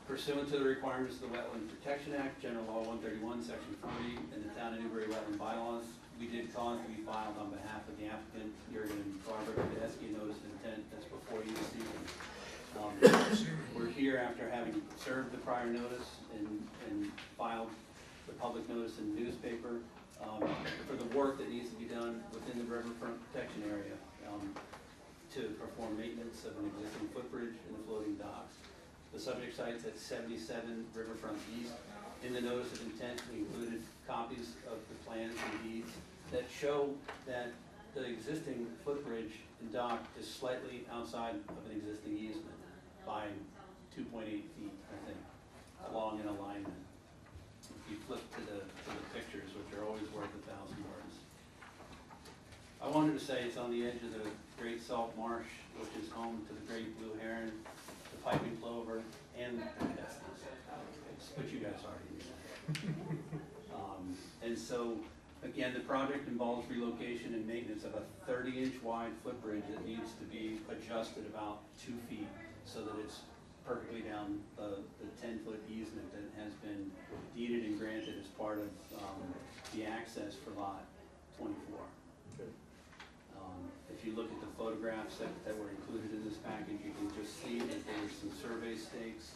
pursuant to the requirements of the Wetland Protection Act, General Law 131, Section 40, and the Town of Newbury Wetland Bylaws, we did cause to be filed on behalf of the applicant, Jürgen and Barbara Kadesky, notice of intent that's before you this evening. We're here after having served the prior notice and filed the public notice in the newspaper for the work that needs to be done within the riverfront protection area to perform maintenance of an existing footbridge and the floating docks. The subject site's at 77 Riverfront East. In the notice of intent, we included copies of the plans and deeds that show that the existing footbridge and dock is slightly outside of an existing easement by 2.8 feet, I think, along in alignment. If you flip to the pictures, which are always worth 1,000 words. I wanted to say it's on the edge of the Great Salt Marsh, which is home to the great blue heron, the piping plover, and the Cadestis, which you guys already knew. And so, again, the project involves relocation and maintenance of a 30-inch wide footbridge that needs to be adjusted about 2 feet so that it's perfectly down the 10-foot easement that has been deeded and granted as part of the access for lot 24. Okay. If you look at the photographs that were included in this package, you can just see that there's some survey stakes.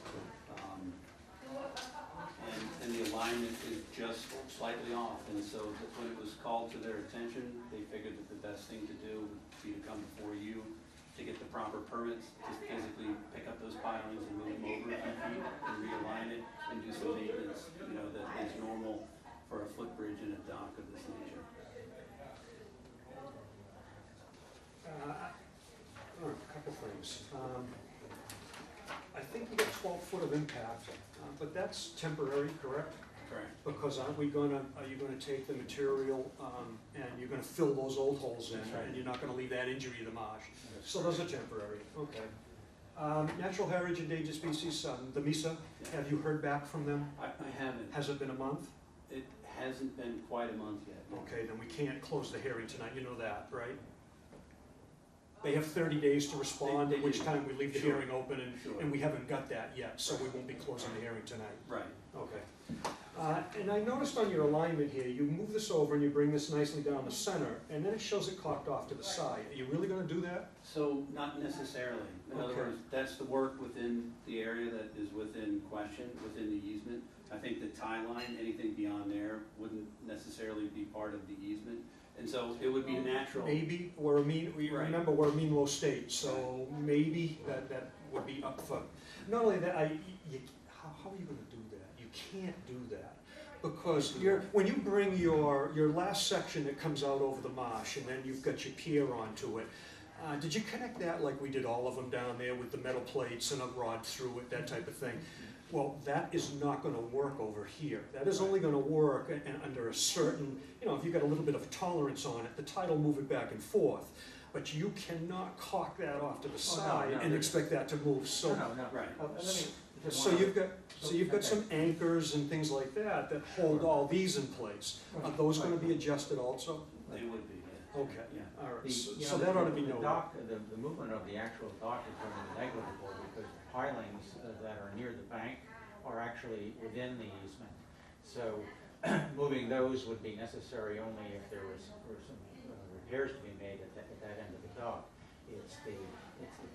And the alignment is just slightly off. And so when it was called to their attention, they figured that the best thing to do would be to come before you to get the proper permits to physically pick up those pilings and move them over a few feet and realign it and do some maintenance, you know, that is normal for a footbridge and a dock of this nature. A couple things. I think you got 12 foot of impact, but that's temporary, correct? Correct. Because are you gonna take the material, and you're gonna fill those old holes in, That's right. and you're not gonna leave that injury to the marsh? So those are temporary, okay. Natural heritage endangered species, the MISA, have you heard back from them? I haven't. Has it been a month? It hasn't been quite a month yet. no. Okay, then we can't close the hearing tonight, you know that, right? They have 30 days to respond, They at which do. time we leave the Sure. hearing open, Sure. and we haven't got that yet, so we won't be closing the hearing tonight. Right. Okay. And I noticed on your alignment here, you move this over and you bring this nicely down the center, and then it shows it cocked off to the side. Are you really gonna do that? So, not necessarily. In other Okay. words, that's the work within the area that is within question, within the easement. I think the tie line, anything beyond there, wouldn't necessarily be part of the easement. And so it would be natural. Maybe, Right. remember, we're a mean low state, so maybe that would be up for. Not only that, how are you gonna do that? You can't do that. Because when you bring your last section that comes out over the marsh, and then you've got your pier onto it, did you connect that like we did all of them down there with the metal plates and a rod through it, that type of thing? Well, that is not gonna work over here. That is only gonna work under a certain, if you've got a little bit of tolerance on it, the tide will move it back and forth. But you cannot cock that off to the side and expect that to move, so. Right. So you've got some anchors and things like that hold all these in place. Are those gonna be adjusted also? They would be, yeah. Okay, Yeah. all right, The, so you so know, that ought to the be noted. dock, the movement of the actual dock is going to be negligible because the pilings that are near the bank are actually within the easement. So moving those would be necessary only if there were some repairs to be made at that end of the dock. It's the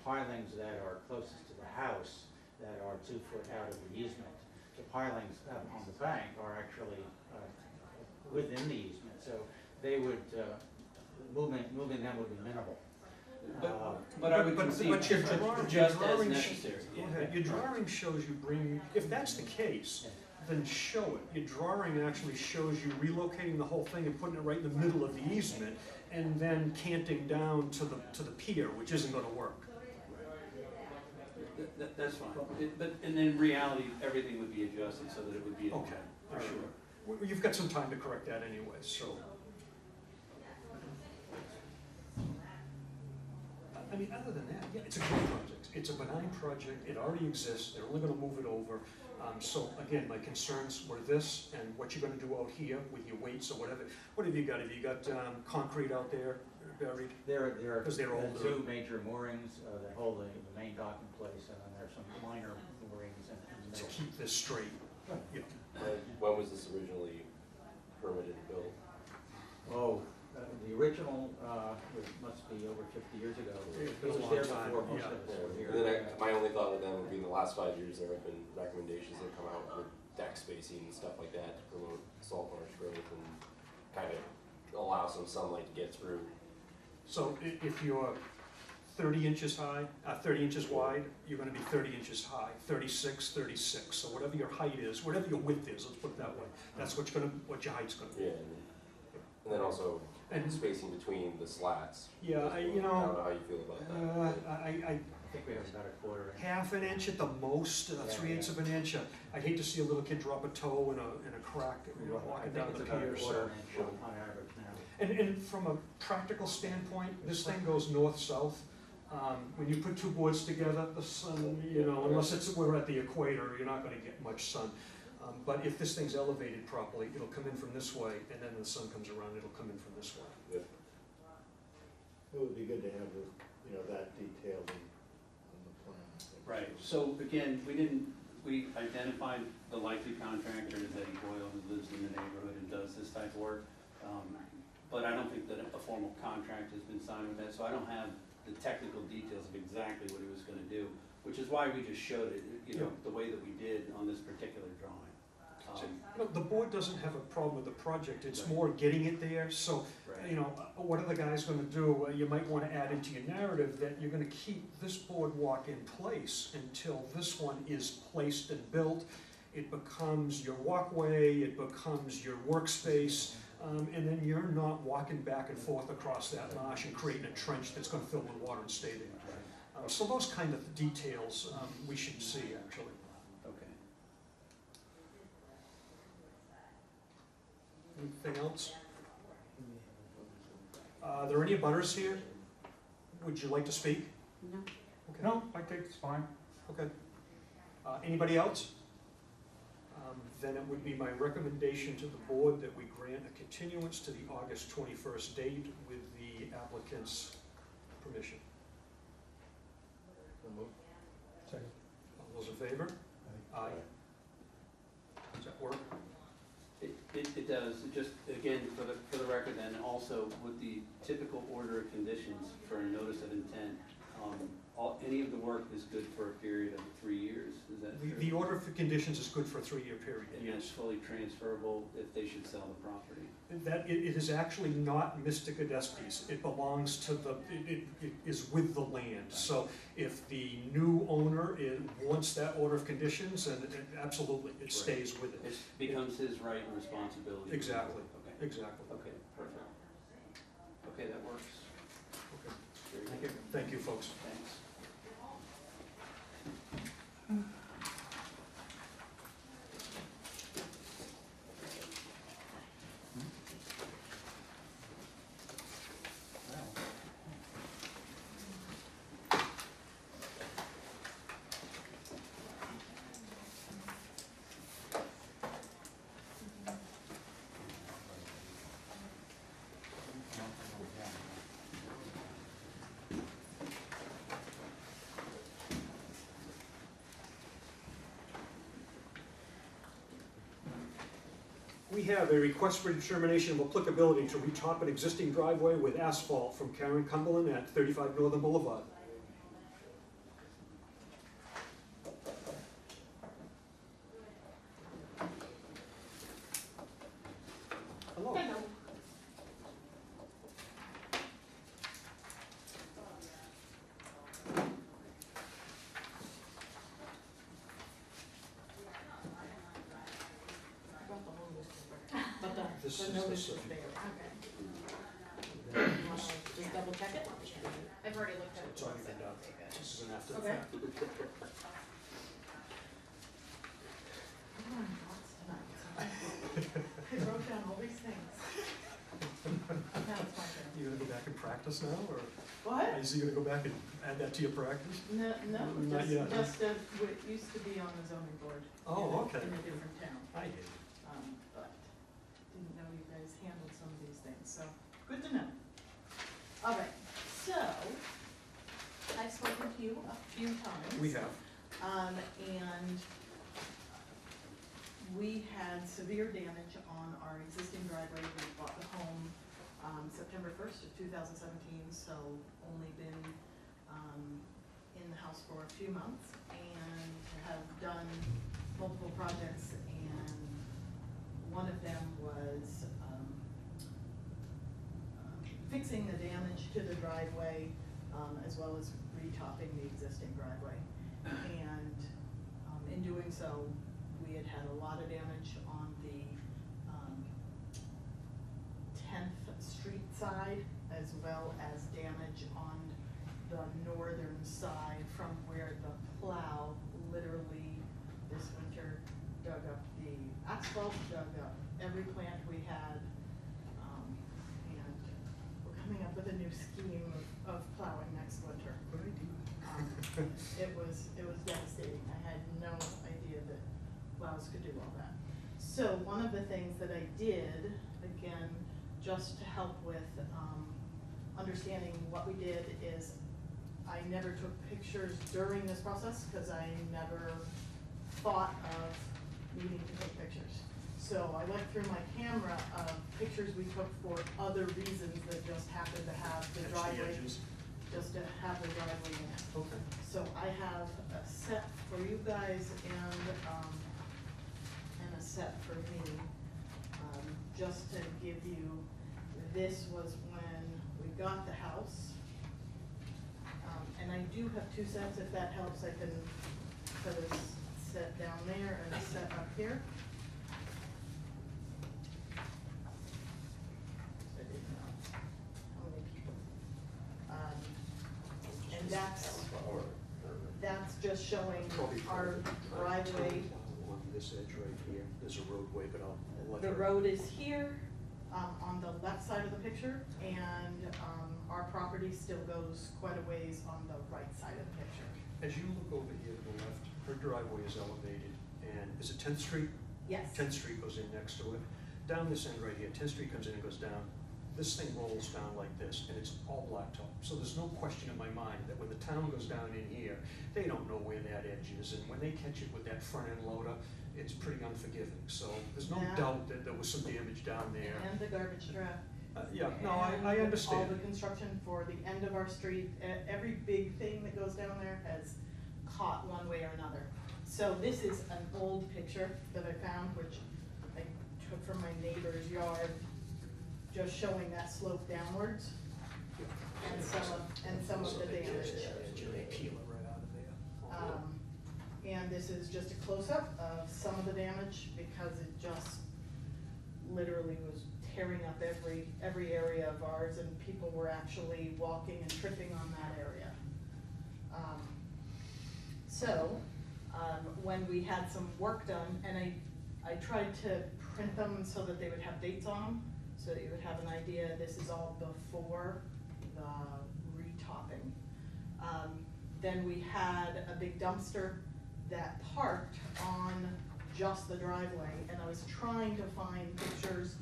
pilings that are closest to the house that are 2 foot out of the easement. The pilings on the bank are actually within the easement, so they would, moving them would be minimal. But I would concede But your drawing, just as necessary. Go Yeah. ahead, your drawing shows you bring, if that's the case, then show it. Your drawing actually shows you relocating the whole thing and putting it right in the middle of the easement, and then canting down to the pier, which isn't gonna work. That's fine. But in reality, everything would be adjusted so that it would be in Okay, line, all for right. sure. Well, you've got some time to correct that anyway, so. I mean, other than that, yeah, it's a great project. It's a benign project. It already exists. They're only gonna move it over. So again, my concerns were this and what you're gonna do out here with your weights or whatever. What have you got? Have you got concrete out there buried? There are 'Cause they're older. 2 major moorings that hold the main dock in place, and then there are some minor moorings in the To middle. keep this straight. Yeah. When was this originally permitted and built? Oh, the original must be over 50 years ago. It's It been a was long there time, before most yeah. of us were here. And then my only thought with them would be in the last 5 years, there have been recommendations that come out with deck spacing and stuff like that to promote salt marsh growth and kind of allow some sunlight to get through. So if you're 30 inches high, 30 inches wide, you're gonna be 30 inches high, 36, 36. So whatever your height is, whatever your width is, let's put it that way, that's what your height's gonna be. Yeah, and then also And spacing between the slats. yeah, I don't know how you feel about that. I I think we have about a quarter inch. half an inch at the most, 3/8 of an inch. I'd hate to see a little kid drop a toe in a crack, I walking think down it's the about a pier. quarter So. inch on average now. And from a practical standpoint, this thing goes north-south. When you put 2 boards together, the sun, unless we're at the equator, you're not gonna get much sun. But if this thing's elevated properly, it'll come in from this way, and then when the sun comes around, it'll come in from this way. It would be good to have that detailed on the plan. I think. Right, so again, we identified the likely contractor as Eddie Boyle, who lives in the neighborhood and does this type of work. But I don't think that a formal contract has been signed with that, so I don't have the technical details of exactly what he was gonna do, which is why we just showed it, the way that we did on this particular drawing. You know, the board doesn't have a problem with the project, it's more getting it there, so, Right. you know, what are the guys gonna do? You might wanna add into your narrative that you're gonna keep this boardwalk in place until this one is placed and built. It becomes your walkway, it becomes your workspace, and then you're not walking back and forth across that marsh and creating a trench that's gonna fill with water and stay there. So those kind of details, we should see, actually. Okay. Anything else? Are there any abutters here? Would you like to speak? No. Okay. No, I think it's fine. Okay. Anybody else? Then it would be my recommendation to the board that we grant a continuance to the August 21st date with the applicant's permission. So moved. Second. All those in favor? Aye. Does that work? It does, it just, again, for the record, then also with the typical order of conditions for a notice of intent, any of the work is good for a period of 3 years, is that true? The order of conditions is good for a 3-year period, And that's yes. fully transferable if they should sell the property? That, it is actually not Mr. Gadesky's. It belongs to the, it is with the land. So if the new owner wants that order of conditions, and absolutely, it stays with it. It becomes his right and responsibility? Exactly. Okay, Exactly. okay, perfect. Okay, that works. Okay. Very Thank good. you. Thank you, folks. Thanks. We have a request for determination of applicability to retop an existing driveway with asphalt from Karen Cumberland at 35 Northern Boulevard. Hello. Hello. But This the is notice the is subject. there. Okay. You wanna just double check it? I've already looked at it. It's already been done. This is an after the Okay. fact. I wrote down all these things. Now it's my turn. You gonna go back and practice now, or What? is he gonna go back and add that to your practice? No, Not just, yet. what used to be on the zoning board. Oh, okay. In a different town. I hate it. But didn't know you guys handled some of these things, so good to know. All right, so I've spoken to you a few times. We have. And we had severe damage on our existing driveway. We bought the home, September 1st of 2017, so only been, in the house for a few months and have done multiple projects, and one of them was, fixing the damage to the driveway, as well as retopping the existing driveway. And in doing so, we had had a lot of damage on the 10th Street side, as well as damage on the northern side from where the plow literally this winter dug up the asphalt, dug up every plant we had. And we're coming up with a new scheme of plowing next winter. It was devastating. I had no idea that plows could do all that. So one of the things that I did, again, just to help with understanding what we did, is I never took pictures during this process because I never thought of needing to take pictures. So I went through my camera of pictures we took for other reasons that just happened to have the driveway, just to have the driveway in it. Okay. So I have a set for you guys and a set for me. Just to give you, this was when we got the house. And I do have 2 sets, if that helps, I can put a set down there and a set up here. How many people? And that's just showing Probably our driveway. on this edge right here, there's a roadway, but I'll let The her. road is here, on the left side of the picture, and, our property still goes quite a ways on the right side of the picture. As you look over here to the left, her driveway is elevated, and is it 10th Street? Yes. 10th Street goes in next to it. Down this end right here, 10th Street comes in and goes down. This thing rolls down like this, and it's all blacktop. So there's no question in my mind that when the town goes down in here, they don't know where that edge is, and when they catch it with that front end loader, it's pretty unforgiving. So there's no Yeah. doubt that there was some damage down there. And the garbage truck. Yeah, no, I And understand. all the construction for the end of our street, every big thing that goes down there has caught one way or another. So this is an old picture that I found, which I took from my neighbor's yard, just showing that slope downwards and some of the damage. You may peel it right out of there. And this is just a close-up of some of the damage, because it just literally was tearing up every area of ours, and people were actually walking and tripping on that area. When we had some work done, and I tried to print them so that they would have dates on them, so that you would have an idea, this is all before the retopping. Then we had a big dumpster that parked on just the driveway, and I was trying to find pictures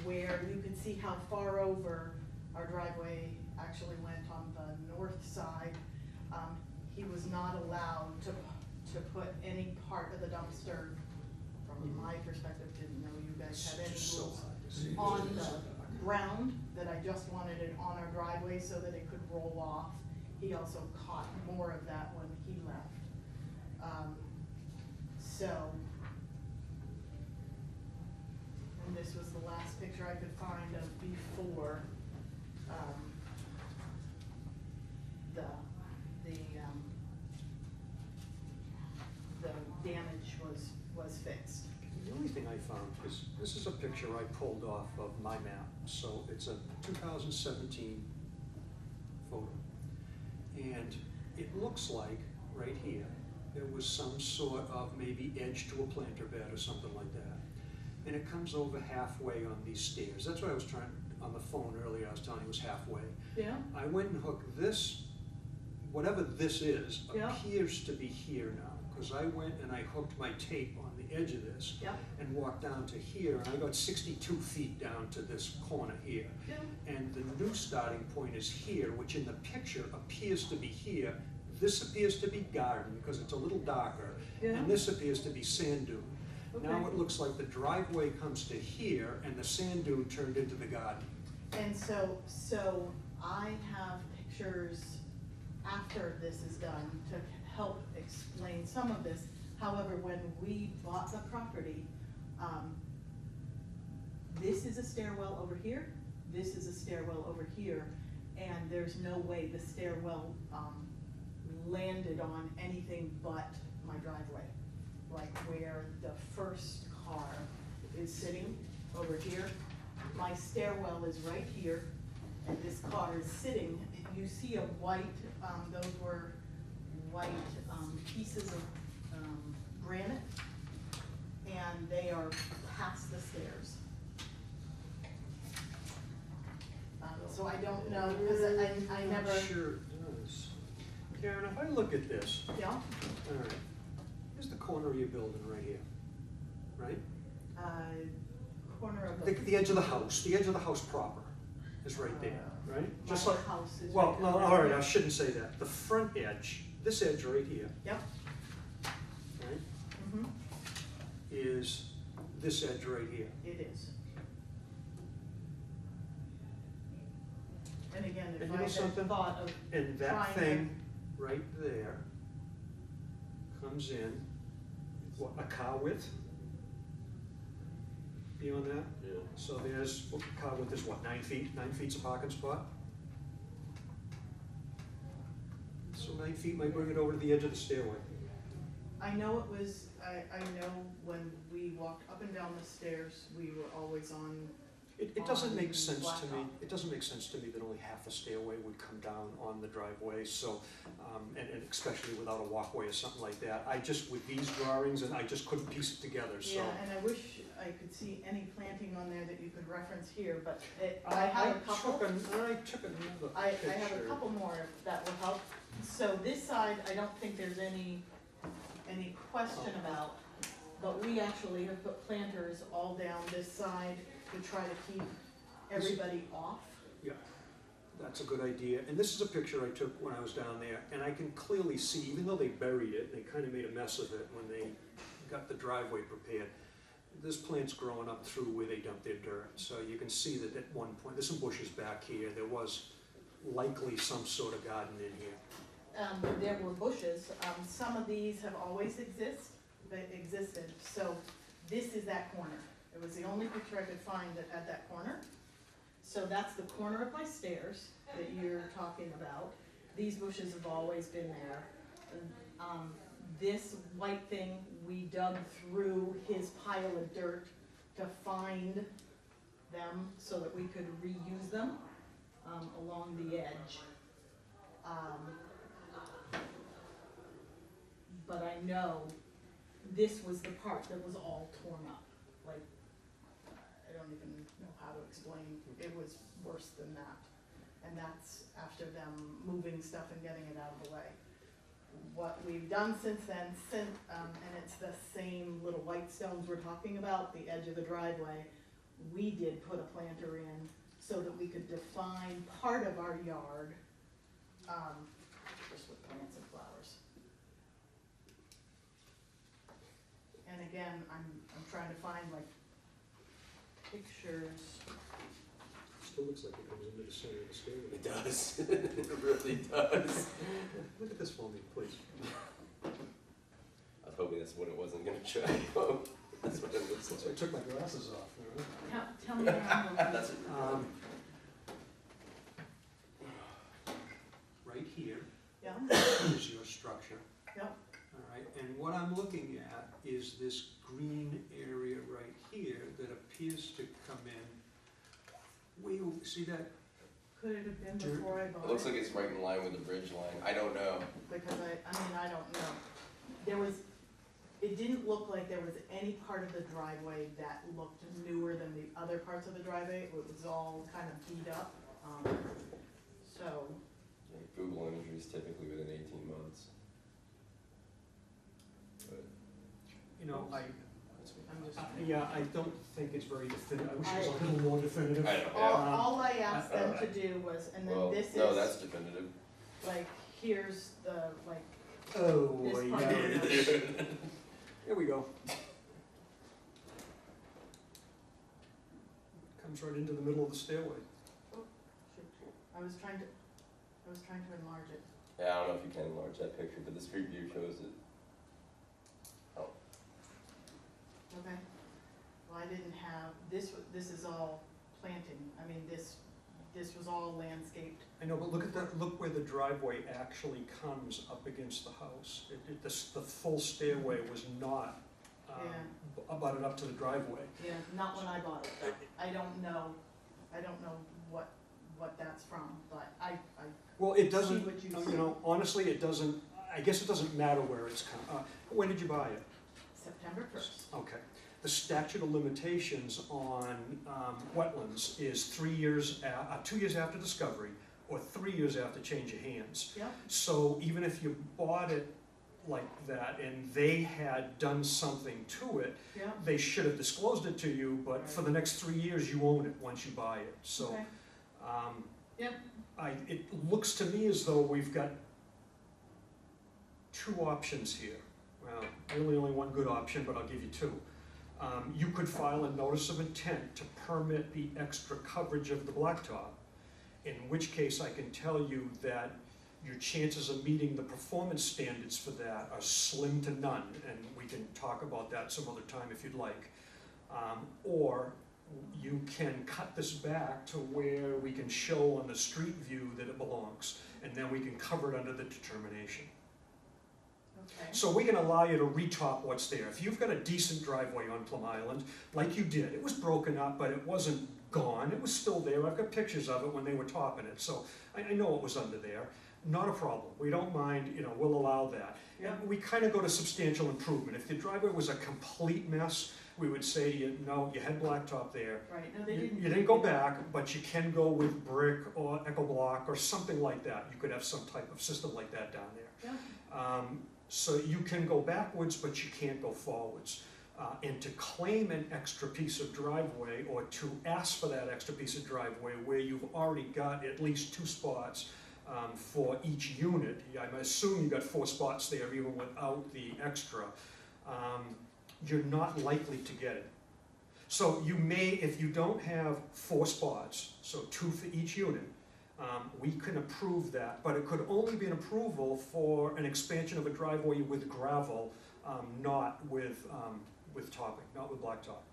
where you could see how far over our driveway actually went on the north side. He was not allowed to put any part of the dumpster, from my perspective, didn't know you guys had any Just so rules, hard to see. on the ground, that I just wanted it on our driveway so that it could roll off. He also caught more of that when he left. And this was the last picture I could find of before, the damage was fixed. The only thing I found is, this is a picture I pulled off of my map, so it's a 2017 photo. And it looks like, right here, there was some sort of maybe edge to a planter bed or something like that. And it comes over halfway on these stairs. That's what I was trying, on the phone earlier, I was telling you it was halfway. Yeah? I went and hooked this, whatever this is, Yeah. appears to be here now. Because I went and I hooked my tape on the edge of this Yeah. and walked down to here, and I got 62 feet down to this corner here. Yeah. And the new starting point is here, which in the picture appears to be here. This appears to be garden, because it's a little darker, Yeah. and this appears to be sand dune. Now Okay. it looks like the driveway comes to here, and the sand dune turned into the garden. And so I have pictures after this is done to help explain some of this. However, when we bought the property, this is a stairwell over here, this is a stairwell over here, and there's no way the stairwell, landed on anything but my driveway. Like where the first car is sitting over here, my stairwell is right here, and this car is sitting. You see a white, those were white pieces of granite, and they are past the stairs. So I don't know, because I never. I'm sure it does. Karen, if I look at this, Yeah? all right, here's the corner of your building right here, right? Corner of The edge of the house proper is right there, right? Just My like, house is well, right no, over all right, here. I shouldn't say that. The front edge, this edge right here, Yep. right, Mm-hmm. is this edge right here. It is. And again, And if you I know had something? thought of And that trying to. thing right there comes in, what, a car width? beyond that? Yeah. So there's, car width is what, 9 feet? 9 feet's a parking spot? So 9 feet might bring it over to the edge of the stairway. I know it was, I know when we walked up and down the stairs, we were always on. It doesn't on make sense to me, blacktop. it doesn't make sense to me that only half the stairway would come down on the driveway, so, and especially without a walkway or something like that. I just, with these drawings, and I just couldn't piece it together, so. Yeah, and I wish I could see any planting on there that you could reference here, but I have a couple. I took another I picture. have a couple more if that will help. So this side, I don't think there's any question about, but we actually have put planters all down this side to try to keep everybody off. Yeah, that's a good idea. And this is a picture I took when I was down there, and I can clearly see, even though they buried it, they kind of made a mess of it when they got the driveway prepared. There's plants growing up through where they dumped their dirt. So you can see that at one point, there's some bushes back here. There was likely some sort of garden in here. There were bushes. Some of these have always existed. So this is that corner. It was the only picture I could find at that corner. So that's the corner of my stairs that you're talking about. These bushes have always been there. This white thing, we dug through his pile of dirt to find them so that we could reuse them along the edge. But I know this was the part that was all torn up. Like, I don't even know how to explain. It was worse than that. And that's after them moving stuff and getting it out of the way. What we've done since then, and it's the same little white stones we're talking about, the edge of the driveway, we did put a planter in so that we could define part of our yard, just with plants and flowers. And again, I'm trying to find like pictures. Still looks like it comes into the center of the stairway. It does. It really does. Look at this for me, please. I was hoping that's what it wasn't gonna show. That's what it looks So I like. took my glasses off. All right. Tell me where I'm looking. That's it. Right here Yeah, is your structure. yep, All right, and what I'm looking at is this green area right here that appears to come in. See that? could it have been Dirt. before I bought it? It looks like it's right in line with the bridge line. I don't know. Because I don't know. It didn't look like there was any part of the driveway that looked newer than the other parts of the driveway. It was all kind of beat up. So, Yeah, Google imagery is typically within 18 months. But You know, I'm just. yeah, I don't think it's very definitive. I wish it was a little more definitive. I know, yeah. All I asked them to do was, and then Well, this is. no, that's definitive. Like, here's the, like, Oh, This part yeah. of it. Here we go. Comes right into the middle of the stairway. shoot, I was trying to enlarge it. Yeah, I don't know if you can enlarge that picture, but the street view shows it. Oh, Okay. Well, I didn't have, this is all planting. I mean, this was all landscaped. I know, but look at that, look where the driveway actually comes up against the house. The full stairway was not abutted up to the driveway. Yeah, not when I bought it, though. I don't know what that's from, but I Well, it see doesn't, what you you see. know, honestly, it doesn't, I guess it doesn't matter where it's come, when did you buy it? September 1st. Okay. The statute of limitations on wetlands is 3 years, 2 years after discovery, or 3 years after change of hands. Yep. So even if you bought it like that and they had done something to it, Yeah. they should have disclosed it to you, but for the next 3 years, you own it once you buy it. So, Okay. Yep. it looks to me as though we've got two options here. Well, really only one good option, but I'll give you two. You could file a notice of intent to permit the extra coverage of the blacktop, in which case I can tell you that your chances of meeting the performance standards for that are slim to none, and we can talk about that some other time if you'd like. Or you can cut this back to where we can show on the street view that it belongs, and then we can cover it under the determination. Okay. So we can allow you to retop what's there. If you've got a decent driveway on Plum Island, like you did, it was broken up, but it wasn't gone, it was still there. I've got pictures of it when they were topping it, so I know it was under there. Not a problem, we don't mind, we'll allow that. Yeah. And we kind of go to substantial improvement. If the driveway was a complete mess, we would say to you, no, you had blacktop there. Right, no, they You didn't. you didn't go back, but you can go with brick or echo block or something like that. You could have some type of system like that down there. Yeah. So you can go backwards, but you can't go forwards. And to claim an extra piece of driveway, or to ask for that extra piece of driveway where you've already got at least 2 spots for each unit, I assume you got 4 spots there even without the extra, you're not likely to get it. So you may, if you don't have 4 spots, so 2 for each unit, we can approve that, but it could only be an approval for an expansion of a driveway with gravel, not with topping, not with blacktop.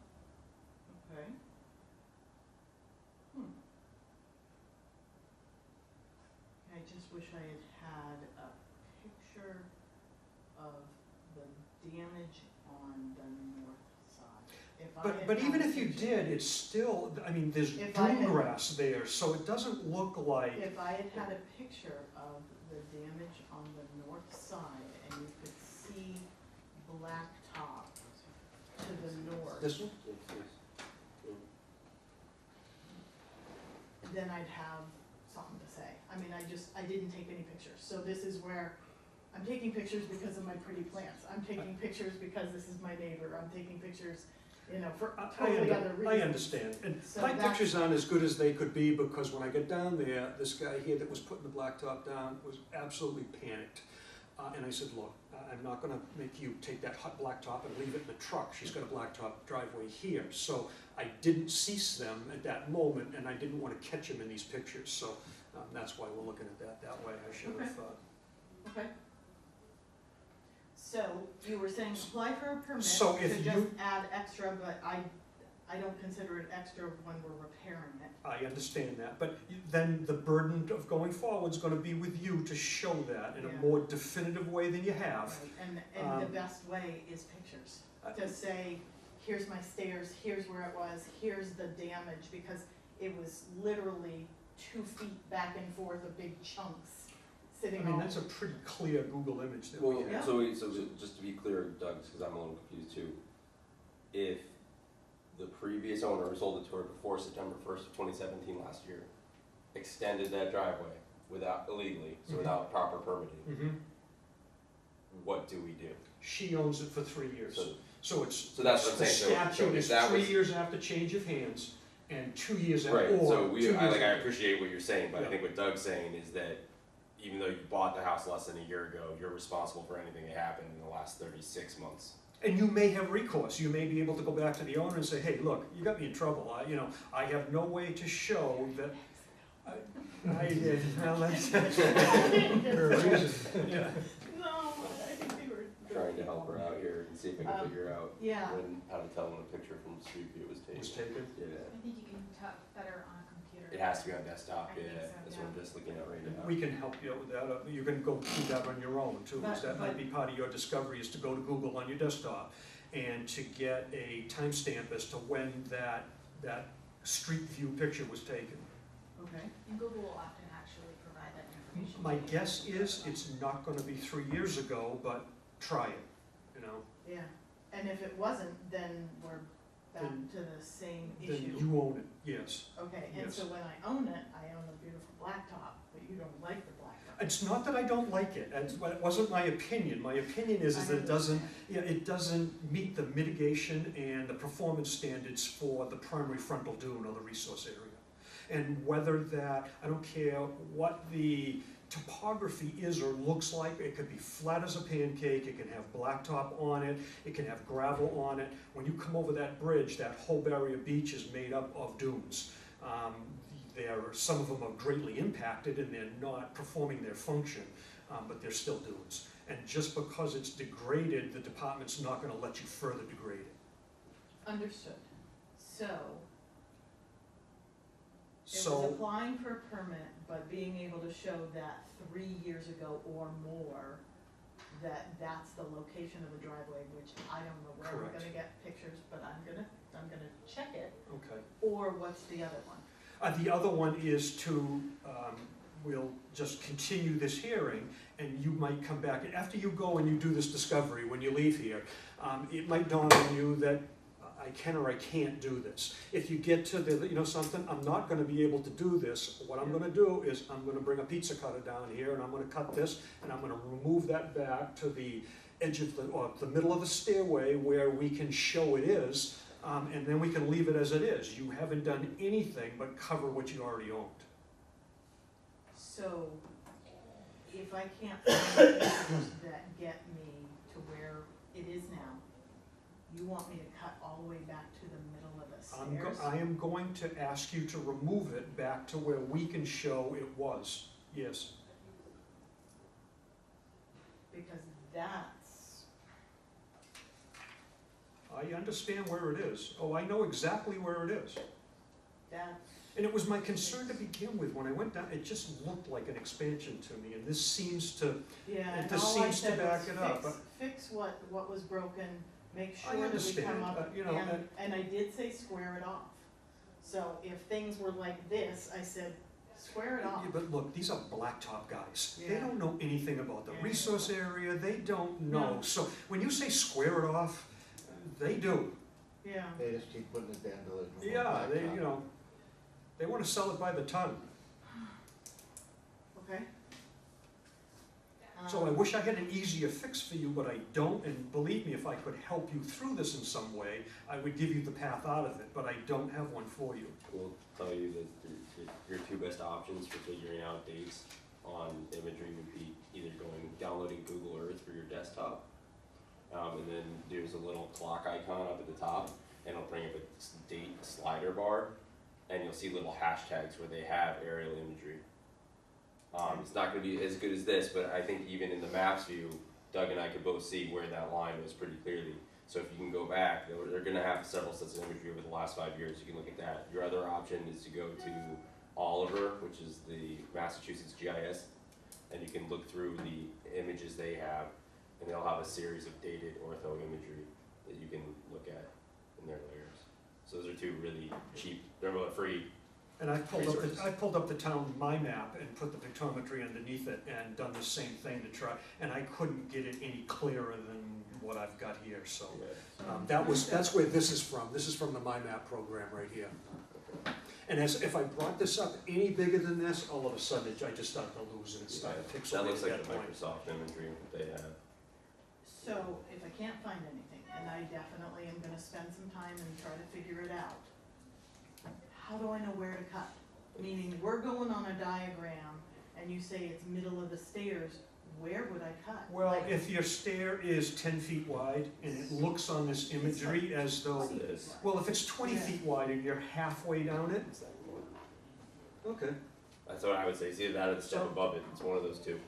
Okay. I just wish I had had a picture of the damage on the north side. If I had But even had a if you picture- did, it's still, there's If I dune had- grass there, so it doesn't look like, If I had had a picture of the damage on the north side and you could see blacktop to the north, this one? then I'd have something to say. I mean, I didn't take any pictures, so this is where, I'm taking pictures because of my pretty plants. I'm taking pictures because this is my neighbor. I'm taking pictures, for totally other reasons. I understand, and So my that's- pictures aren't as good as they could be, because when I got down there, this guy here that was putting the blacktop down was absolutely panicked. And I said, look, I'm not gonna make you take that hot blacktop and leave it in the truck. She's got a blacktop driveway here. So I didn't cease them at that moment, and I didn't wanna catch them in these pictures, so that's why we're looking at that way. I should have, Okay. So you were saying apply for a permit So if to just you- add extra, but I don't consider it extra when we're repairing it. I understand that, but then the burden of going forward is gonna be with you to show that in a Yeah. more definitive way than you have. Right, and the best way is pictures, to say, here's my stairs, here's where it was, here's the damage, because it was literally 2 feet back and forth of big chunks I sitting mean, on. that's a pretty clear Google image that we Well, have. Yeah. so just to be clear, Doug, because I'm a little confused too, if the previous owner sold it to her before September 1st of 2017 last year, extended that driveway illegally, so Mhm. without proper permitting, Mhm. what do we do? She owns it for 3 years. So, So it's, so that's what I'm the saying, so statute if is that 3 was. years after change of hands and 2 years after, Right, or so 2 I years after. appreciate what you're saying, but I Yeah. think what Doug's saying is that even though you bought the house less than a year ago, you're responsible for anything that happened in the last 36 months. And you may have recourse, you may be able to go back to the owner and say, hey, look, you got me in trouble, I have no way to show that, I did, well, that's. For a reason. Yeah. No, I think they were. Trying to help her out here and see if I can figure out Yeah. how to tell when a picture from street view was taken. Was taken? Yeah, I think you can talk better on a computer. it has to be on desktop, I think yeah, so, that's what I'm yeah. just looking at right now. We can help you out with that, you can go do that on your own too, But- that might be part of your discovery, is to go to Google on your desktop and to get a timestamp as to when that street view picture was taken. Okay. And Google will often actually provide that information. My to you. guess is it's not gonna be 3 years ago, but try it, Yeah, and if it wasn't, then we're back Then- to the same Then issue. you own it, yes. Okay, and Yes. so when I own it, I own a beautiful blacktop, but you don't like the blacktop. It's not that I don't like it, it wasn't my opinion. My opinion is that it doesn't, it doesn't meet the mitigation and the performance standards for the primary frontal dune or the resource area. And whether that, I don't care what the topography is or looks like, it could be flat as a pancake, it can have blacktop on it, it can have gravel on it. When you come over that bridge, that whole barrier beach is made up of dunes. Some of them are greatly impacted and they're not performing their function, but they're still dunes. And just because it's degraded, the department's not gonna let you further degrade it. Understood. So, it was So, applying for a permit, but being able to show that 3 years ago or more, that that's the location of the driveway, which I don't know where we're Correct. gonna get pictures, but I'm gonna check it. okay. Or what's the other one? The other one is to, we'll just continue this hearing, and you might come back, after you go and you do this discovery, when you leave here, it might dawn on you that I can or I can't do this. If you get to the, you know something, I'm not gonna be able to do this, what I'm gonna do is, I'm gonna bring a pizza cutter down here, and I'm gonna cut this, and I'm gonna remove that back to the edge of the, or the middle of the stairway where we can show it is, and then we can leave it as it is. You haven't done anything but cover what you already owned. So, if I can't find pictures that get me to where it is now, you want me to cut all the way back to the middle of the stairs? I am going to ask you to remove it back to where we can show it was, yes. Because that's, I understand where it is. Oh, I know exactly where it is. And it was my concern to begin with, when I went down, it just looked like an expansion to me, and this seems to, yeah, and this all I seems to said back was it up. fix what was broken, make I sure that we understand, come up, you know, and I did say square it off. So if things were like this, I said, square it off. Yeah, but look, these are blacktop guys. They Yeah. don't know anything about the Yeah. resource area, they don't know. No. So when you say square it off, they do. Yeah, They just keep putting it down to the. Yeah, they, you know, they wanna sell it by the ton. okay. So I wish I had an easier fix for you, but I don't, and believe me, if I could help you through this in some way, I would give you the path out of it, but I don't have one for you. We'll tell you that your two best options for figuring out dates on imagery would be either downloading Google Earth for your desktop, and then there's a little clock icon up at the top, and it'll bring up a date slider bar, and you'll see little hashtags where they have aerial imagery. It's not going to be as good as this, but I think even in the maps view, Doug and I could both see where that line was pretty clearly. So if you can go back, they're going to have several sets of imagery over the last 5 years. You can look at that. Your other option is to go to Oliver, which is the Massachusetts GIS, and you can look through the images they have, and they'll have a series of dated ortho imagery that you can look at in their layers. So those are two really cheap, they're both free. And I Resources. pulled up the town My Map and put the pictometry underneath it and done the same thing to try, and I couldn't get it any clearer than what I've got here, so. That's where this is from. This is from the My Map program right here. And if I brought this up any bigger than this, all of a sudden I just started to lose it. It started to That looks like at the that point. Microsoft imagery that they have. So if I can't find anything, and I definitely am gonna spend some time and try to figure it out, how do I know where to cut? Meaning, we're going on a diagram, and you say it's middle of the stairs, where would I cut? Well, Like, if your stair is 10 feet wide and it looks on this imagery as though, This. well, if it's 20 Yeah. feet wide and you're halfway down it, okay. That's what I would say. It's either that or the step above it. It's one of those two.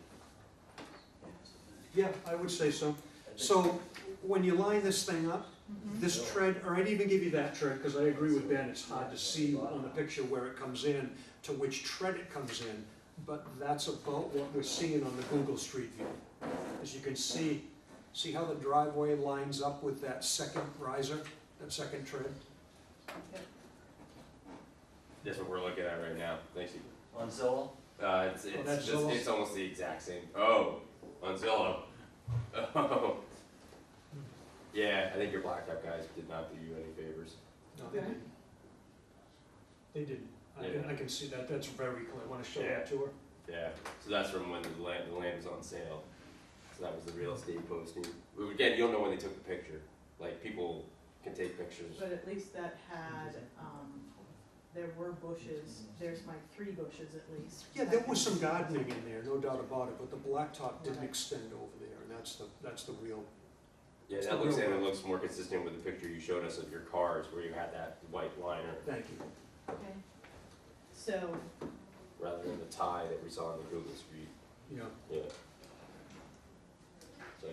Yeah, I would say so. So when you line this thing up, this tread, or I'd even give you that tread, because I agree with Ben, it's hard to see on the picture where it comes in, to which tread it comes in, but that's about what we're seeing on the Google Street View. As you can see how the driveway lines up with that second riser, that second tread? That's what we're looking at right now. Thanks. On Zillow? that's Zillow? It's almost the exact same. Oh, on Zillow. Oh. Yeah, I think your blacktop guys did not do you any favors. No, they didn't. They didn't. I can see that, that's very clear. Want to show that to her? Yeah, so that's from when the land was on sale. So that was the real estate posting. Again, you'll know when they took the picture. Like, people can take pictures. But at least that had, there were bushes, there's my 3 bushes at least. Yeah, there was some gardening in there, no doubt about it, but the blacktop didn't extend over there, and that's the real. Yeah, It's that the looks, real and it world. looks more consistent with the picture you showed us of your cars, where you had that white liner, Thank you. Okay, so, rather than the tie that we saw on the Google Street. Yeah. Yeah. So,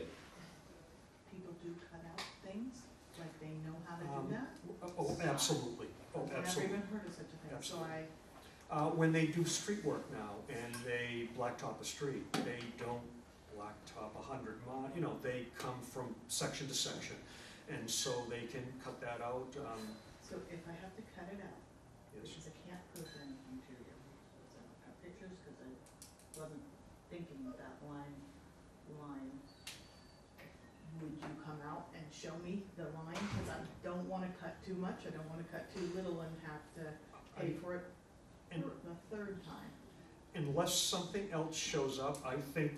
people do cut out things, like they know how to Um, do that? Oh, absolutely, I've never absolutely. even heard of such a thing, so Absolutely. I, When they do street work now and they blacktop a street, they don't blacktop 100 miles, you know, they come from section to section. And so they can cut that out, so if I have to cut it out, yes. because I can't put anything to you, so I got pictures, because I wasn't thinking of that line, would you come out and show me the line? Because I don't wanna cut too much, I don't wanna cut too little and have to pay for it And the third time. unless something else shows up, I think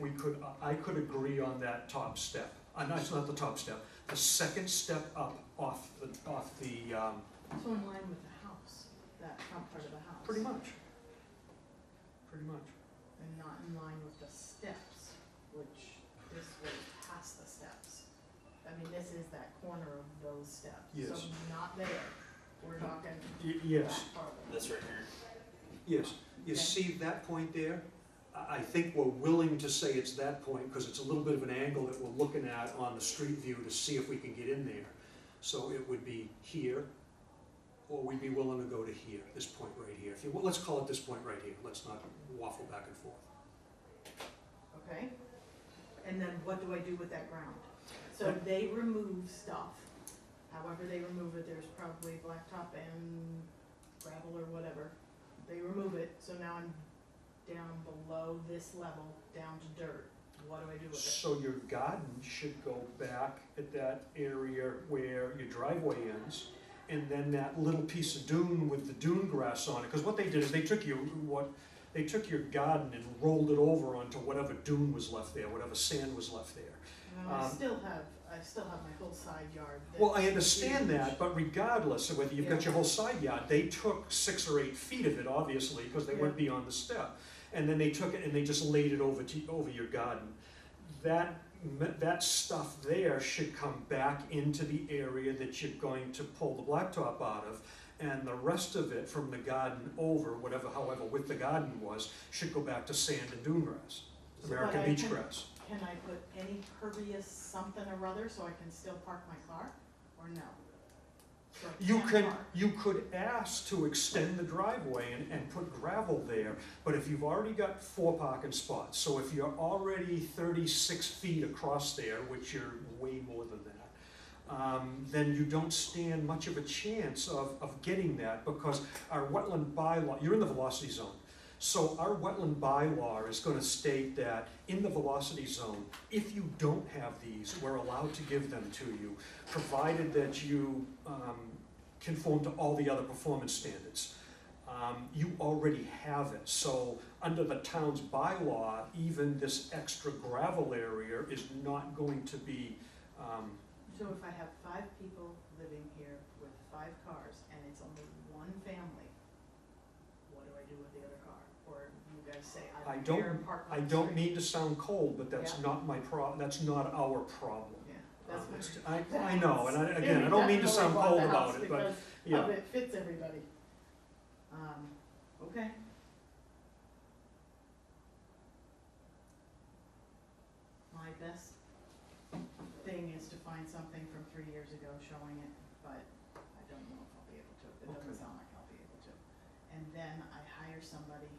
I could agree on that top step. No, it's not the top step, the second step up off the, So in line with the house, that front part of the house. pretty much. Pretty much. And not in line with the steps, which this was past the steps. I mean, this is that corner of those steps. Yes. So not there, we're talking Yes, that part of it. This right here. yes. You Okay. see that point there? I think we're willing to say it's that point because it's a little bit of an angle that we're looking at on the street view to see if we can get in there. So it would be here, or we'd be willing to go to here, this point right here. If you, let's call it this point right here. Let's not waffle back and forth. Okay? And then what do I do with that ground? So they remove stuff, however they remove it, there's probably blacktop and gravel or whatever. They remove it, so now I'm down below this level, down to dirt. What do I do with it? So your garden should go back at that area where your driveway ends, and then that little piece of dune with the dune grass on it. Because what they did is they took your garden and rolled it over onto whatever dune was left there, whatever sand was left there. Well, I still have my whole side yard. Well, I that's understand huge. that, but regardless of whether you've got your whole side yard, they took 6 or 8 feet of it, obviously, because they went beyond the step. And then they took it and they just laid it over your garden. That stuff there should come back into the area that you're going to pull the blacktop out of, and the rest of it from the garden over, however width the garden was, should go back to sand and dune grass, So American but beach grass. Can I put any pervious something or other so I can still park my car, or no? So I can't park. You could ask to extend the driveway and put gravel there, but if you've already got 4 parking spots, so if you're already 36 feet across there, which you're way more than that, then you don't stand much of a chance of getting that, because our wetland bylaw, you're in the velocity zone. So our wetland bylaw is going to state that in the velocity zone, if you don't have these, we're allowed to give them to you, provided that you conform to all the other performance standards. You already have it. So under the town's bylaw, even this extra gravel area is not going to be. So if I have 5 people living here with 5 cars and it's only one family, what do I do with the other car? Or you guys say, I don't care and park on I the don't street? mean to sound cold, but that's Yeah. not my that's not our problem. Yeah, that's what. I know, and again, I don't mean to sound cold about it, but, yeah. Because it fits everybody. Okay. My best thing is to find something from 3 years ago showing it, but I don't know if I'll be able to. It doesn't sound like I'll be able to. And then I hire somebody,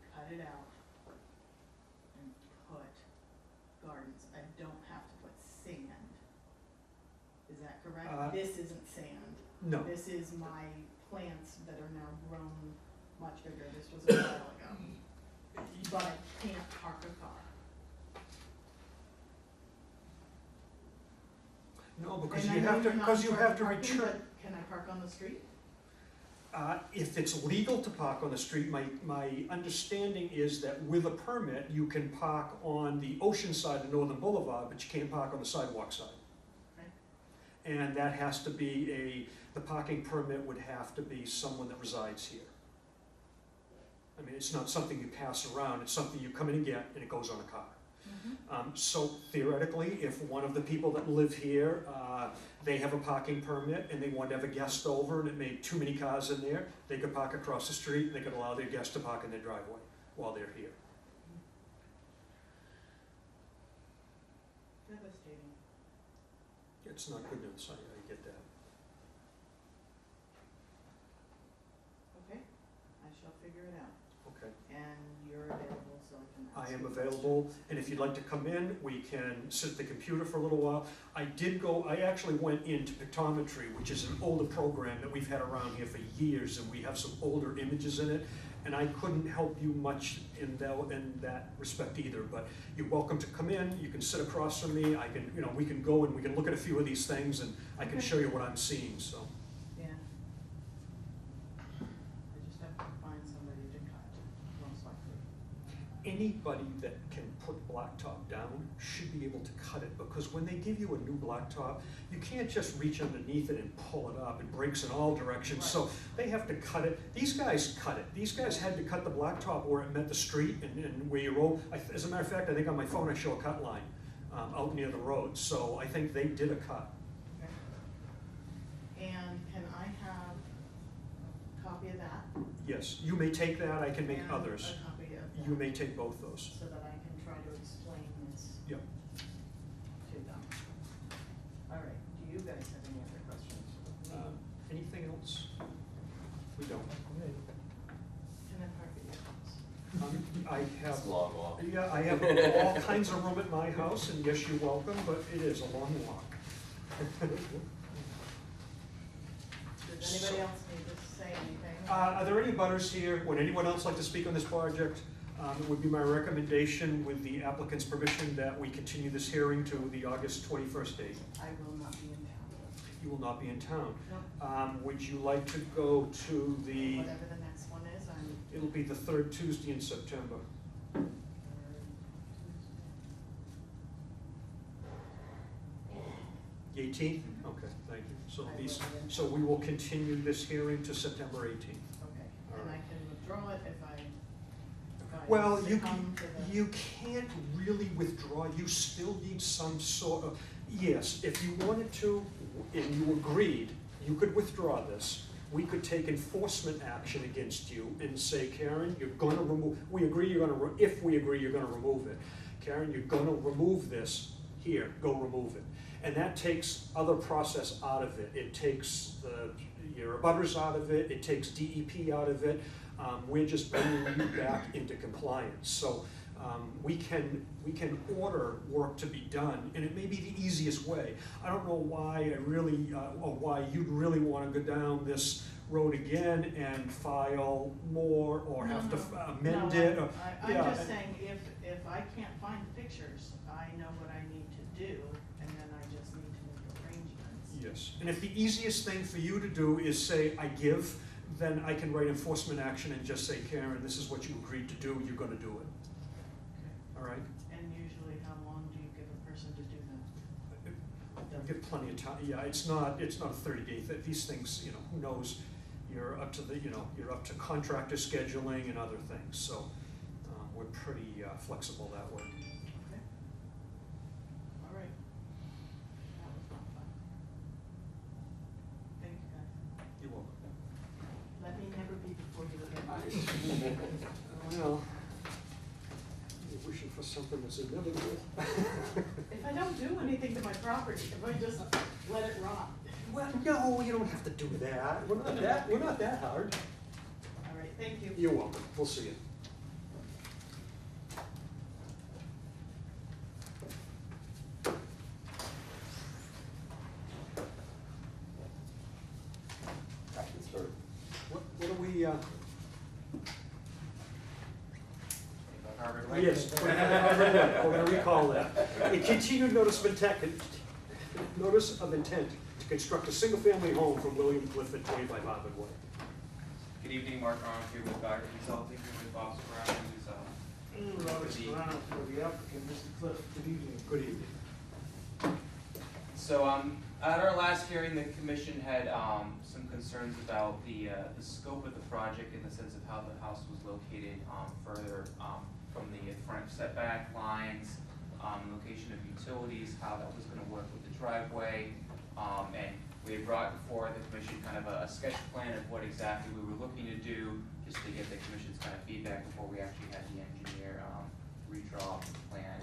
cut it out, and put gardens. I don't have to put sand. Is that correct? This isn't sand. No. This is my plants that are now grown much bigger. This was a while ago. But I can't park a car. No, because And I you know have to, you're not because you in have to charge of parking, return. but can I park on the street? If it's legal to park on the street, my understanding is that with a permit, you can park on the ocean side of Northern Boulevard, but you can't park on the sidewalk side. Okay. And that has to be the parking permit would have to be someone that resides here. I mean, it's not something you pass around, it's something you come in and get, and it goes on a car. So theoretically, if one of the people that live here, they have a parking permit and they want to have a guest over and it made too many cars in there, they could park across the street and they could allow their guests to park in their driveway while they're here. Devastating. It's not good news, I get that. I am available, and if you'd like to come in, we can sit at the computer for a little while. I actually went into Pictometry, which is an older program that we've had around here for years, and we have some older images in it, and I couldn't help you much in that respect either, but you're welcome to come in, you can sit across from me, I can, we can go and we can look at a few of these things, and I can show you what I'm seeing, so. Yeah. I just have to find somebody to cut, most likely. Anybody that can put blacktop down should be able to cut it, because when they give you a new blacktop, you can't just reach underneath it and pull it up. It breaks in all directions, so they have to cut it. These guys cut it. These guys had to cut the blacktop where it met the street and where you roll. As a matter of fact, I think on my phone I show a cut line out near the road, so I think they did a cut. Okay. And can I have a copy of that? Yes, you may take that, I can make And others. a copy of that. You may take both those. So that I can try to explain this Yep. to them. All right, do you guys have any other questions? Anything else? We don't. Can I park at your house? I have. It's a long walk. Yeah, I have all kinds of room at my house, and yes, you're welcome, but it is a long walk. Does anybody else need to say anything? Are there any butters here? Would anyone else like to speak on this project? It would be my recommendation, with the applicant's permission, that we continue this hearing to the August 21st date. I will not be in town. You will not be in town. No. Would you like to go to the, Whatever the next one is, it'll be the third Tuesday in September. The 18th? Okay, thank you. So we will continue this hearing to September 18th. Okay, All and right. I can withdraw it if I Well, you succumb to the. you can't really withdraw, you still need some sort of, yes, if you wanted to, and you agreed, you could withdraw this. We could take enforcement action against you and say, Karen, you're gonna remove, if we agree you're gonna remove it. Karen, you're gonna remove this, here, go remove it. And that takes other process out of it. It takes your abutters out of it, it takes DEP out of it. We're just bringing you back into compliance. So we can order work to be done, and it may be the easiest way. I don't know why or why you'd really want to go down this road again and file more or have to amend it. Or, I'm just saying, if I can't find the pictures, I know what I need to do, and then I just need to make arrangements. yes, and if the easiest thing for you to do is say, I give, then I can write enforcement action and just say, Karen, this is what you agreed to do, you're gonna do it. All right? And usually, how long do you give a person to do that? You'll get plenty of time. Yeah, it's not a 30-day thing. These things, who knows? You're up to you're up to contractor scheduling and other things. So we're pretty flexible that way. Okay. All right. That was not fun. Thank you, guys. You're welcome. Let me never be before you again. Well, you're wishing for something that's inevitable. If I don't do anything to my property, if I just let it rot. Well, no, you don't have to do that. We're not that hard. All right, thank you. You're welcome. We'll see you. What do we, yes, we're gonna recall that. A continued notice of intent to construct a single-family home from William Clifford, 25 Harvard Way. Good evening, Mark Arnold here with Abutter Consulting, here with Bob Brown, who's Robert Serrano for the applicant, Mr. Cliff, good evening. Good evening. So, at our last hearing, the commission had some concerns about the scope of the project in the sense of how the house was located further from the front setback lines, location of utilities, how that was going to work with the driveway, and we had brought before the commission kind of a sketch plan of what exactly we were looking to do, just to get the commission's kind of feedback before we actually had the engineer redraw the plan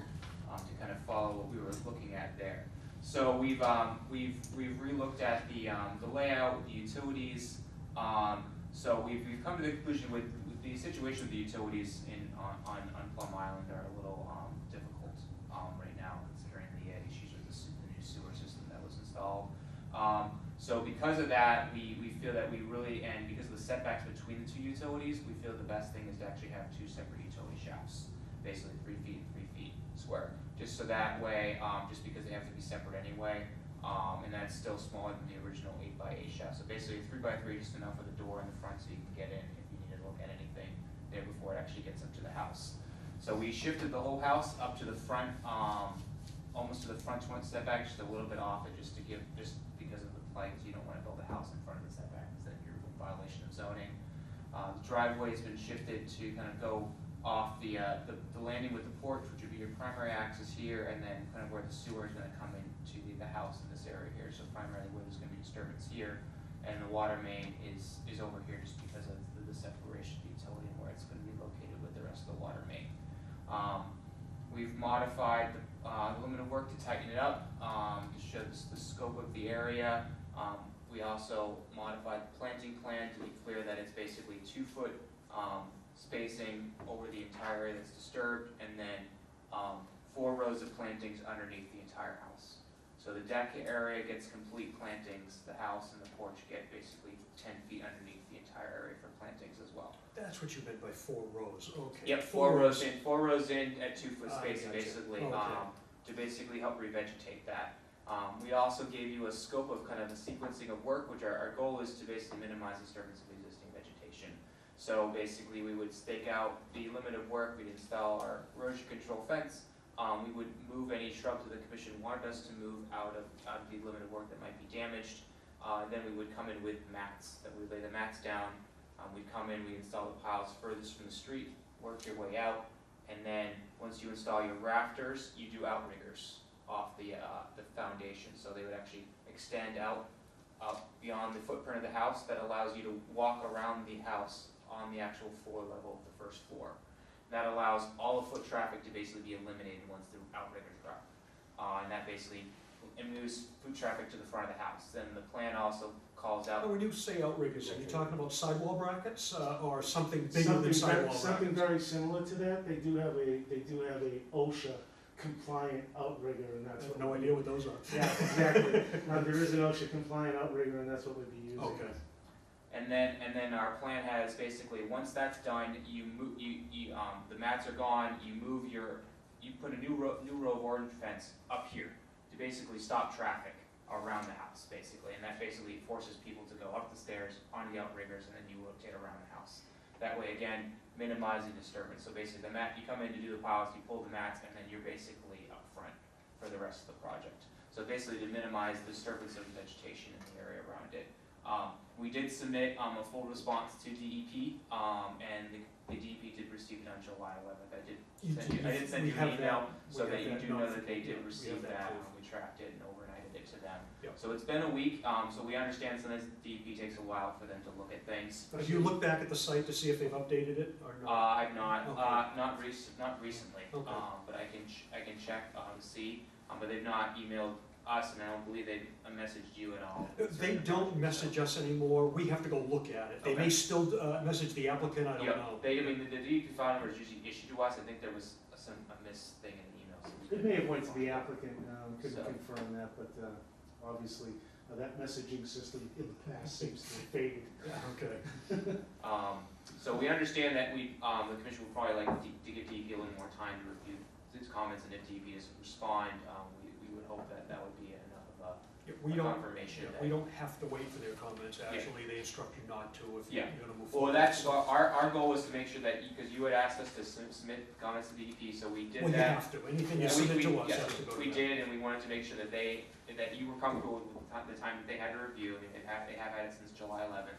to kind of follow what we were looking at there. So we've relooked at the layout, the utilities. So we've come to the conclusion with the situation of the utilities on Plum Island are a little difficult right now, considering the issues with the new sewer system that was installed. So because of that, we feel that we really, and because of the setbacks between the two utilities, we feel the best thing is to actually have two separate utility shafts, basically 3 feet and 3 feet square. Just so that way, just because they have to be separate anyway, and that's still smaller than the original 8x8 shaft. So basically 3x3 just enough for the door in the front so you can get in if you need to look at anything there before it actually gets up to the house. So we shifted the whole house up to the front, almost to the front 20 setback, just a little bit off it, just because of the plagues. You don't want to build a house in front of the setback, because then you're in violation of zoning. The driveway's been shifted to kind of go off the landing with the porch, which would be your primary access here, and then kind of where the sewer is going to come into the house in this area here. So primarily where there's going to be disturbance here, and the water main is over here just because of the separation of the utility and where it's going to be located with the rest of the water main. We've modified the limit of work to tighten it up to show the scope of the area. We also modified the planting plan to be clear that it's basically 2-foot spacing over the entire area that's disturbed, and then 4 rows of plantings underneath the entire house. So the deck area gets complete plantings, the house and the porch get basically 10 feet underneath the entire area for plantings as well. That's what you meant by 4 rows, okay. Yep, 4 rows in at 2-foot spacing, gotcha. basically, Okay. to basically help revegetate that. We also gave you a scope of kind of the sequencing of work, which our goal is to basically minimize disturbance of existing vegetation. So basically we would stake out the limit of work, we'd install our erosion control fence, we would move any shrubs that the commission wanted us to move out of the limit of work that might be damaged. Then we would come in with mats, that we lay the mats down. We'd come in, we install the piles furthest from the street, work your way out, and then once you install your rafters, you do outriggers off the foundation. So they would actually extend out beyond the footprint of the house. That allows you to walk around the house on the actual floor level of the first floor. That allows all the foot traffic to basically be eliminated once the outriggers are up. And that basically moves foot traffic to the front of the house. Then the plan also calls out. Now, when you say outriggers, are you talking about sidewall brackets or something bigger than sidewall brackets? Something very similar to that. They do have a OSHA compliant outrigger, and that's I have what no idea what those are. Yeah, exactly. There is an OSHA compliant outrigger, and that's what we'd be using. Okay. And then our plan has basically, once that's done, you move, the mats are gone. You put a new row of orange fence up here to basically stop traffic around the house, basically, and that basically forces people to go up the stairs, onto the outriggers, and then you rotate around the house. That way, again, minimizing disturbance. So basically, the mat, you come in to do the piles, you pull the mats, and then you're basically up front for the rest of the project. So basically, to minimize the disturbance of vegetation in the area around it. We did submit a full response to DEP, and the DEP did receive it on July 11th. I did send you an email so that you do know that they did receive that. We tracked it and overnighted it to them. Yep. So it's been a week, so we understand sometimes DEP takes a while for them to look at things. Have you looked back at the site to see if they've updated it or not? I've not, Okay. not recently, Okay. but I can check to see, but they've not emailed us, and I don't believe they've messaged you at all. They don't message us anymore, we have to go look at it. They may Okay. still message the applicant, I don't know. The DEP file number is usually issued to us. I think there was a miss thing in the email. So we It may have went to the applicant, couldn't So- confirm that, but obviously, that messaging system in the past seems to have faded. Okay. So we understand that the commission would probably like to give DEP a little more time to review these comments, and if DEP doesn't respond, we would hope that would be enough of a confirmation. We don't have to wait for their comments, actually, they instruct you not to if you're gonna move Well, forward. that's, our goal is to make sure that, because you had asked us to submit comments to DEP, so we did that. Well, you have to, anything you submit to us has to go to We them. did, and we wanted to make sure that that you were comfortable with the time that they had to review. I mean, they have had it since July 11th.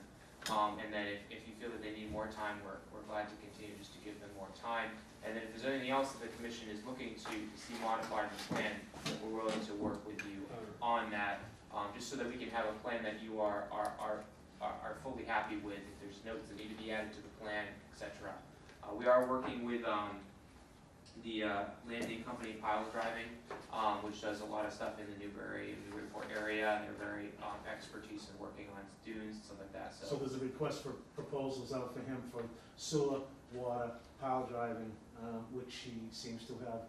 And then if you feel that they need more time, we're glad to continue just to give them more time. And then if there's anything else that the commission is looking to see modified in the plan, we're willing to work with you on that, just so that we can have a plan that you are fully happy with. If there's notes that need to be added to the plan, etc. We are working with the landing company Pile Driving which does a lot of stuff in the Newbury area, and they're very expertise in working on dunes and stuff like that. So there's a request for proposals out for him for sewer, water, pile driving, which he seems to have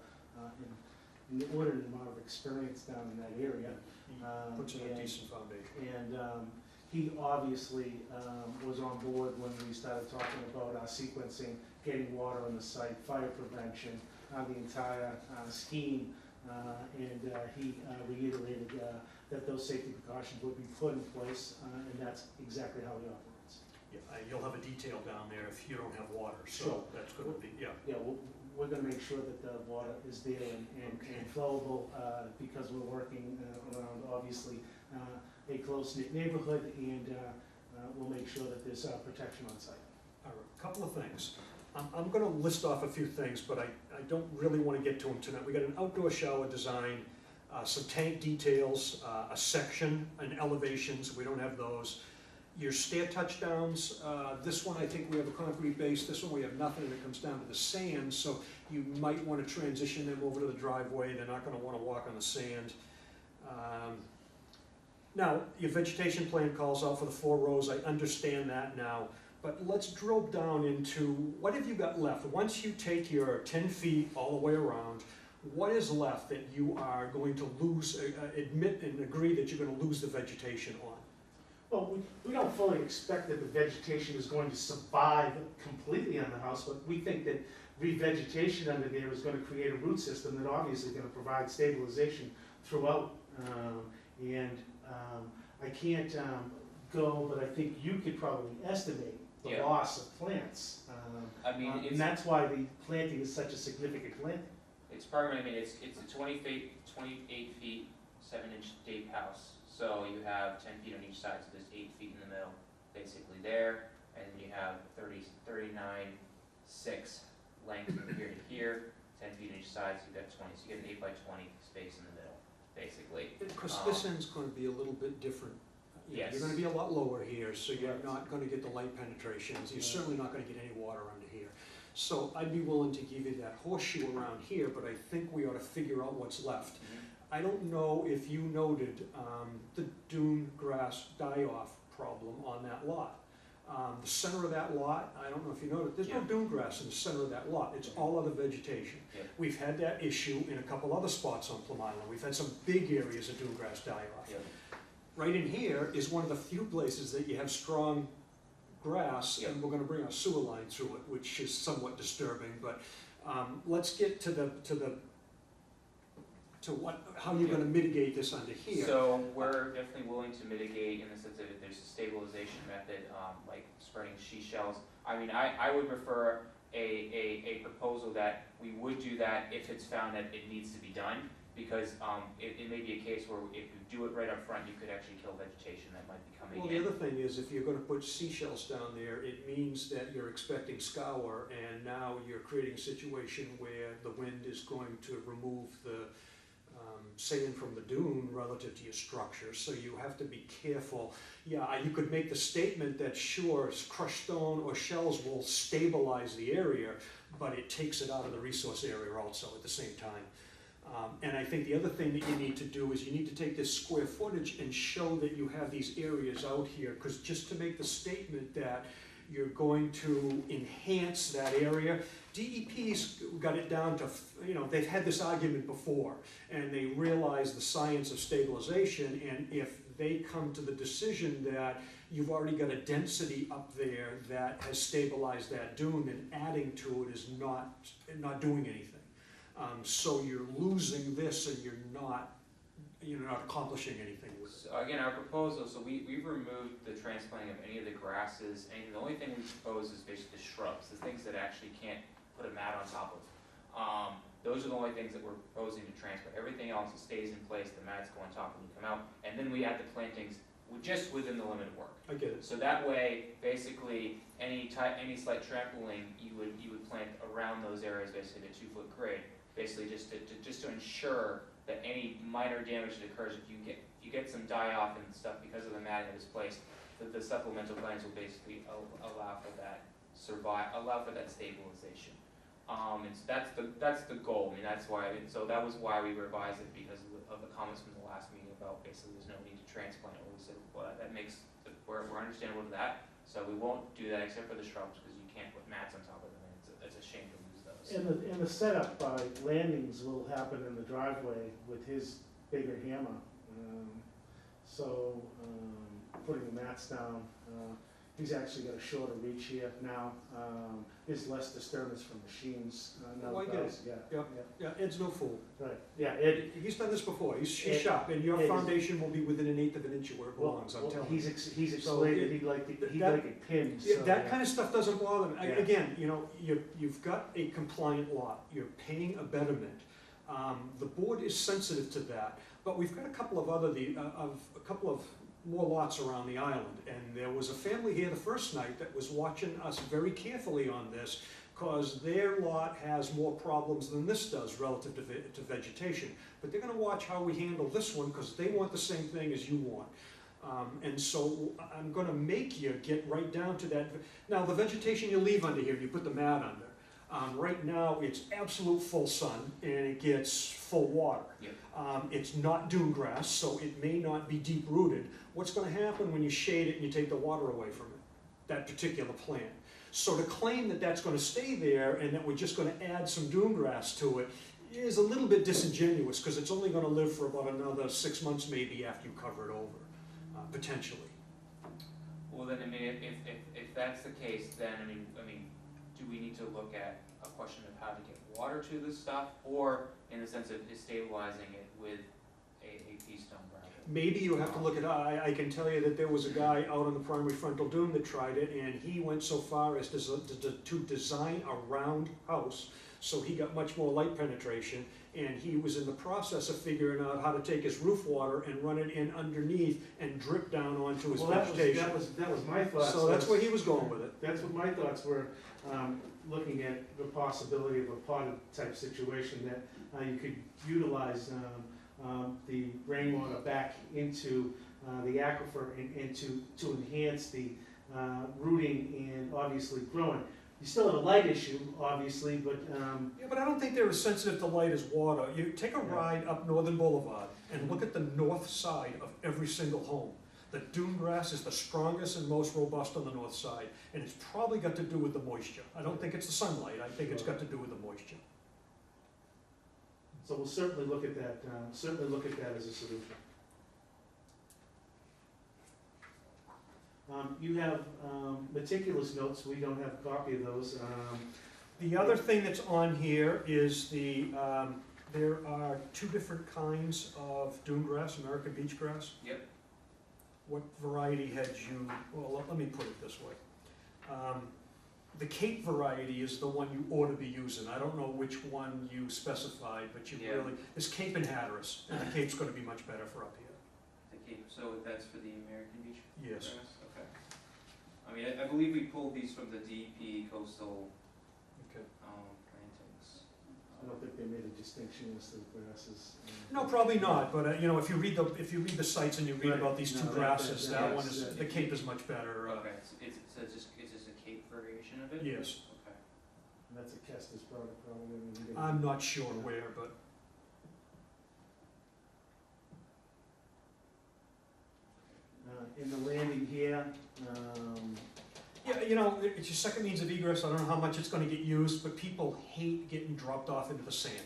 an inordinate amount of experience down in that area. He puts in a decent foundation. And he obviously was on board when we started talking about our sequencing, getting water on the site, fire prevention, the entire scheme. And he reiterated that those safety precautions would be put in place, and that's exactly how he operates. Yeah, you'll have a detail down there if you don't have water, so Sure. that's going to be, yeah. Yeah, we're gonna make sure that the water is there and flowable, because we're working around, obviously, a close-knit neighborhood, and we'll make sure that there's protection on site. All right, a couple of things. I'm gonna list off a few things, but I don't really wanna get to them tonight. We got an outdoor shower design, some tank details, a section and elevations, we don't have those. Your stair touchdowns, this one I think we have a concrete base, this one we have nothing, and it comes down to the sand, so you might wanna transition them over to the driveway, they're not gonna wanna walk on the sand. Now, your vegetation plan calls out for the 4 rows, I understand that now, but let's drill down into what have you got left? Once you take your 10 feet all the way around, what is left that you are going to lose, admit and agree that you're gonna lose the vegetation on? Well, we don't fully expect that the vegetation is going to survive completely on the house, but we think that revegetation under there is gonna create a root system that obviously is gonna provide stabilization throughout. I can't go, but I think you could probably estimate the loss of plants. I mean, and that's why the planting is such a significant planting. It's permanent. I mean, it's a 28 feet, 7-inch deep house. So you have 10 feet on each side, so there's 8 feet in the middle, basically there, and then you have 39.6 length from here to here, 10 feet on each side, so you've got 20. So you get an 8 by 20 space in the middle, basically. Because this end's going to be a little bit different. Yes. You're going to be a lot lower here, so you're not going to get the light penetrations. You're certainly not going to get any water under here. So I'd be willing to give you that horseshoe around here, but I think we ought to figure out what's left. I don't know if you noted the dune grass die-off problem on that lot. The center of that lot, I don't know if you noted, there's no dune grass in the center of that lot. It's all other vegetation. We've had that issue in a couple other spots on Plum Island. We've had some big areas of dune grass die-off. Right in here is one of the few places that you have strong grass, and we're going to bring our sewer line through it, which is somewhat disturbing. But let's get to how you're going to mitigate this under here. So we're definitely willing to mitigate in the sense that if there's a stabilization method, like spreading she shells. I mean, I would prefer a proposal that we would do that if it's found that it needs to be done, because it may be a case where if you do it right up front, you could actually kill vegetation that might be coming in. Well, the other thing is, if you're going to put seashells down there, it means that you're expecting scour, and now you're creating a situation where the wind is going to remove the sand from the dune relative to your structure, so you have to be careful. Yeah, you could make the statement that sure, crushed stone or shells will stabilize the area, but it takes it out of the resource area also at the same time. And I think the other thing that you need to do is you need to take this square footage and show that you have these areas out here, because just to make the statement that you're going to enhance that area, DEP's got it down to, they've had this argument before, and they realize the science of stabilization, and if they come to the decision that you've already got a density up there that has stabilized that dune, then adding to it is not doing anything. So you're losing this, and you're not accomplishing anything with it. So again, our proposal, so we've removed the transplanting of any of the grasses, and the only thing we propose is basically the shrubs, the things that actually can't put a mat on top of. Those are the only things that we're proposing to transplant. Everything else stays in place, the mats go on top when you come out, and then we add the plantings just within the limit of work. I get it. So that way, basically, any slight trampling, you would plant around those areas, basically at a 2-foot grade, basically just to ensure that any minor damage that occurs, if you get some die-off and stuff because of the matting that is placed, that the supplemental plants will basically allow for that stabilization. that's the goal, I mean, that's why, so that was why we revised it, because of the comments from the last meeting about basically there's no need to transplant it. We said, well, that makes, we're understandable to that, so we won't do that except for the shrubs, because you can't put mats on top of them, and it's a shame to lose those. And the setup by landings will happen in the driveway with his bigger hammer. Putting the mats down, he's actually got a shorter reach here now. There's less disturbance from machines. Oh, I get it. Yeah, Ed's no fool. Right, yeah, Ed, He's done this before, he's Ed- sharp, and your Ed is- foundation will be within an eighth of an inch of where it belongs, I'm telling you. he's explained that he'd like it pinned, so. Yeah, that kind of stuff doesn't bother me. Yeah. Again, you know, you've got a compliant lot, you're paying a betterment. The board is sensitive to that, but we've got a couple of other, a couple of more lots around the island. And there was a family here the first night that was watching us very carefully on this, because their lot has more problems than this does relative to vegetation. But they're gonna watch how we handle this one, because they want the same thing as you want. And so I'm gonna make you get right down to that. Now, the vegetation you leave under here, you put the mat under. Right now, it's absolute full sun, and it gets full water. Yep. It's not dune grass, so it may not be deep rooted. What's gonna happen when you shade it and you take the water away from it? That particular plant. So to claim that that's gonna stay there and that we're just gonna add some dune grass to it is a little bit disingenuous, because it's only gonna live for about another 6 months maybe after you cover it over, potentially. Well, then, I mean, if that's the case, then, I mean, do we need to look at a question of how to get water to this stuff, or in the sense of stabilizing it with a pea stone gravel? Maybe you have to look at, I can tell you that there was a guy out on the primary frontal dune that tried it, and he went so far as to design a round house, so he got much more light penetration, and he was in the process of figuring out how to take his roof water and run it in underneath and drip down onto his vegetation. That was my thoughts. So that's where he was going with it. That's what my thoughts were, looking at the possibility of a potted type situation that you could utilize the rainwater back into the aquifer and to enhance the rooting and obviously growing. You still have a light issue, obviously, but Yeah, but I don't think they're as sensitive to light as water. You take a ride up Northern Boulevard and look at the north side of every single home. The dune grass is the strongest and most robust on the north side, and it's probably got to do with the moisture. I don't think it's the sunlight, I think it's got to do with the moisture. so we'll certainly look at that. Certainly look at that as a solution. You have meticulous notes. We don't have a copy of those. The other thing that's on here is there are 2 different kinds of dune grass, American beach grass. Yep. What variety had you, well, let me put it this way. The Cape variety is the one you ought to be using. I don't know which one you specified, but you really, there's Cape and Hatteras, and the Cape's gonna be much better for up here. The Cape, so that's for the American beach Yes. grass? Okay. I mean, I believe we pulled these from the DEP coastal Okay. plantings. I don't think they made a distinction as to the grasses. No, probably not, but you know, if you read the sites and you read Right. about these 2 No, grasses, that- that that's- one is, the Cape is much better. Okay, so it's just a Cape variation of it? Yes. Okay. And that's a Kestis product, probably. I'm not sure where, but In the landing here, yeah, you know, it's your second means of egress. I don't know how much it's gonna get used, but people hate getting dropped off into the sand.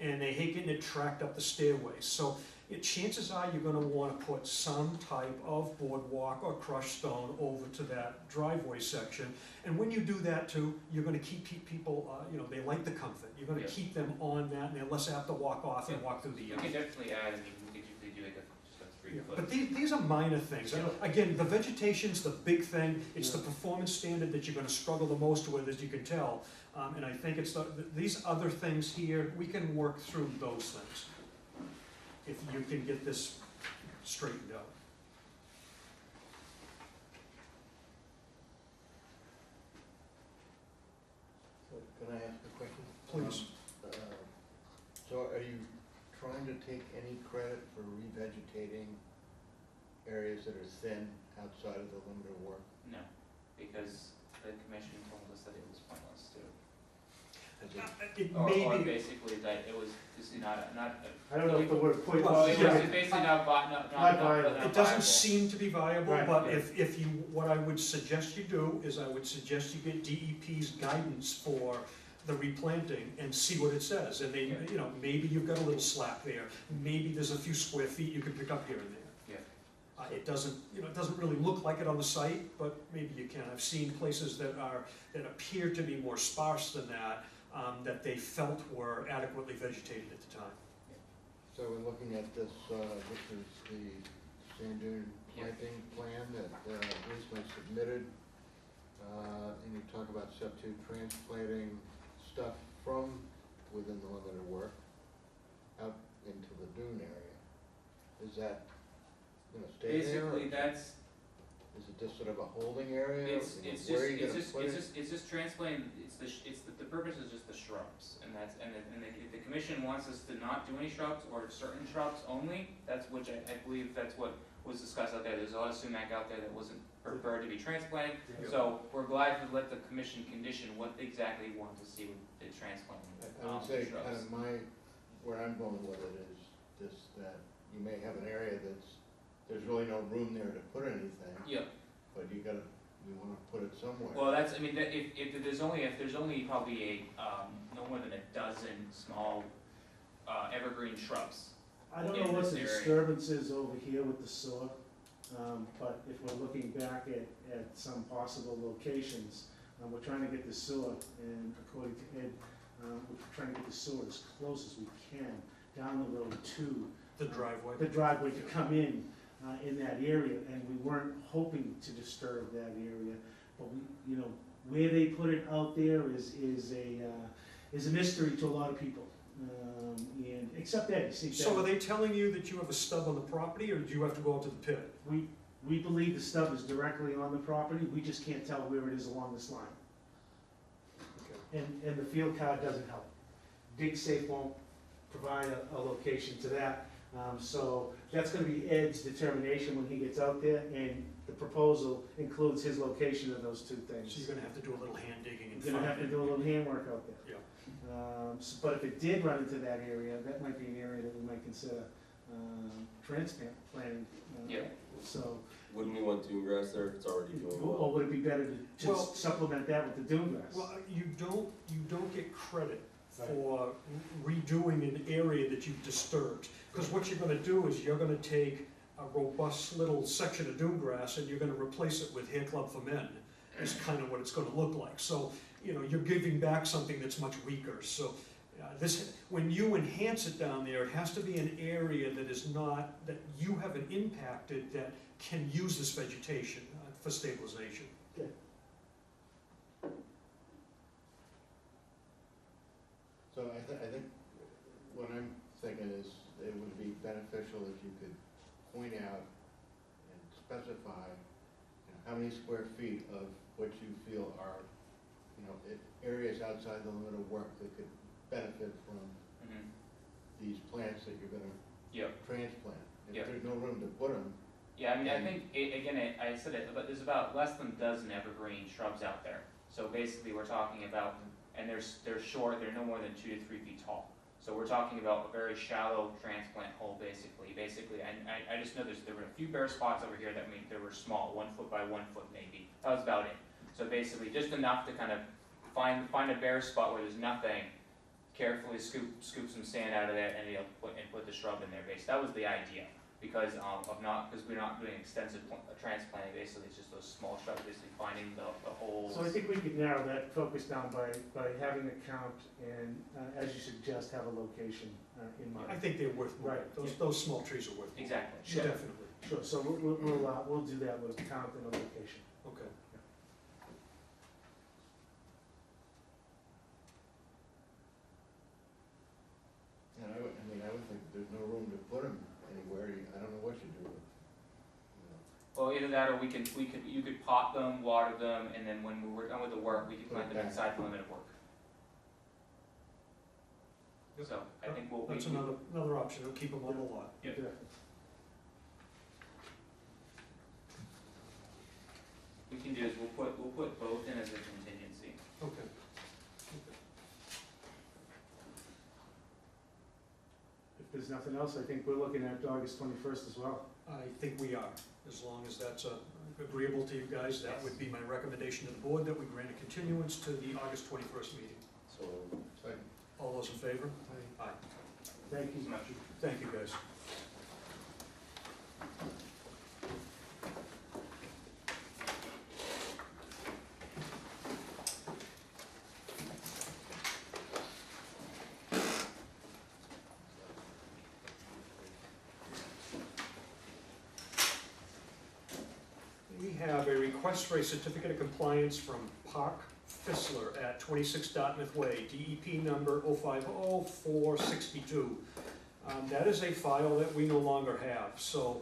And they hate getting it tracked up the stairways. So chances are you're gonna wanna put some type of boardwalk or crushed stone over to that driveway section. And when you do that too, you're gonna keep people, you know, they like the comfort. You're gonna Yeah. keep them on that, and they're less apt to walk off and walk through the We yard. can definitely add, I mean, we could usually do like just a 3 Yeah, foot. but these are minor things. Yeah. Again, the vegetation's the big thing. It's the performance standard that you're gonna struggle the most with, as you can tell. And I think it's these other things here, we can work through those things, if you can get this straightened out. So can I ask a question? Please. So are you trying to take any credit for revegetating areas that are thin outside of the limit of work? No, because the commission told us that it was pointless too. It Or may be, basically that it was just not. I don't know if the word point. Well, It yeah. was basically not Not viable. viable. it doesn't seem to be viable, Right. but if you, what I would suggest you do is I would suggest you get DEP's guidance for the replanting and see what it says. And they, you know, maybe you've got a little slack there, maybe there's a few square feet you can pick up here and there. It doesn't, you know, it doesn't really look like it on the site, but maybe you can. I've seen places that appear to be more sparse than that, that they felt were adequately vegetated at the time. So we're looking at this, this is the sand dune planting plan that recently submitted. And you talk about step 2, transplanting stuff from within the limit of work out into the dune area. Is that gonna stay there? Basically, that's, Is it just sort of a holding area? it's You know, just, where are you gonna put it? it's just transplanting, the purpose is just the shrubs. And that's, and if the commission wants us to not do any shrubs or certain shrubs only, that's which I believe that's what was discussed out there. There's a lot of sumac out there that wasn't preferred to be transplanted. So we're glad to let the commission condition what they exactly want to see with the transplanting. I would say kind of where I'm going with it is this, that you may have an area there's really no room there to put anything. Yep. But you wanna put it somewhere. Well, that's, I mean, if there's only probably no more than a dozen small, evergreen shrubs. I don't in know what this the area. disturbance is over here with the sewer, but if we're looking back at some possible locations, we're trying to get the sewer, and according to Ed, we're trying to get the sewer as close as we can down the road to The driveway. the driveway to come in that area, and we weren't hoping to disturb that area, but we, you know, where they put it out there is a mystery to a lot of people, and except Eddie. See, So are they telling you that you have a stub on the property, or do you have to go out to the pit? we believe the stub is directly on the property, we just can't tell where it is along this line. Okay. And the field card doesn't help. DigSafe won't provide a location to that, so that's gonna be Ed's determination when he gets out there, and the proposal includes his location of those two things. So you're gonna have to do a little hand digging and You're gonna have to finding. do a little handwork out there. Yeah. But if it did run into that area, that might be an area that we might consider transplanting. Yeah. So, Wouldn't we want dune grass there if it's already doing well? or would it be better to Well- just supplement that with the dune grass? Well, you don't get credit for redoing an area that you've disturbed. Because what you're gonna do is you're gonna take a robust little section of dune grass and you're gonna replace it with Hair Club for Men, is kind of what it's gonna look like. So, you know, you're giving back something that's much weaker. So when you enhance it down there, it has to be an area that is not, that you haven't impacted, that can use this vegetation for stabilization. So I think what I'm thinking is it would be beneficial if you could point out and specify, you know, how many square feet of what you feel are, you know, areas outside the limit of work that could benefit from these plants that you're gonna transplant. If Yep. there's no room to put them. Yeah, I mean, I think, I said it, but there's about less than a dozen evergreen shrubs out there. So basically, we're talking about, and they're short, they're no more than 2 to 3 feet tall. So we're talking about a very shallow transplant hole, basically. And I just know there were a few bare spots over here that, I mean, they were small, 1 foot by 1 foot maybe. That was about it. So basically, just enough to kind of find a bare spot where there's nothing, carefully scoop some sand out of there, and put the shrub in there. Basically, that was the idea. Because we're not doing extensive transplanting. Basically, it's just those small shrubs, basically finding the holes. So I think we could narrow that focus down by having a count and, as you suggest, have a location in mind. I think they're worth more. Right. Those small trees are worth more. Exactly. Sure. Definitely. Sure, so we'll do that with a count and a location. Okay. And I would think if there's no room to put them anywhere, I don't know what you do with them. You know. Well, either that, or you could pot them, water them, and then when we're done with the work, we can plant them inside the limit of work. Yep. So I think we'll. That's another option. It'll keep them on the lot. Yep. We can do is we'll put both in as a contingency. Okay. there's nothing else, I think we're looking at August 21st as well. I think we are, as long as that's agreeable to you guys, that would be my recommendation to the board, that we grant a continuance to the August 21st meeting. So, Second. All those in favor? Aye. Thank you. Thank you, guys. We have a request for a certificate of compliance from Park Fissler at 26 Dartmouth Way, DEP number 050462. That is a file that we no longer have, so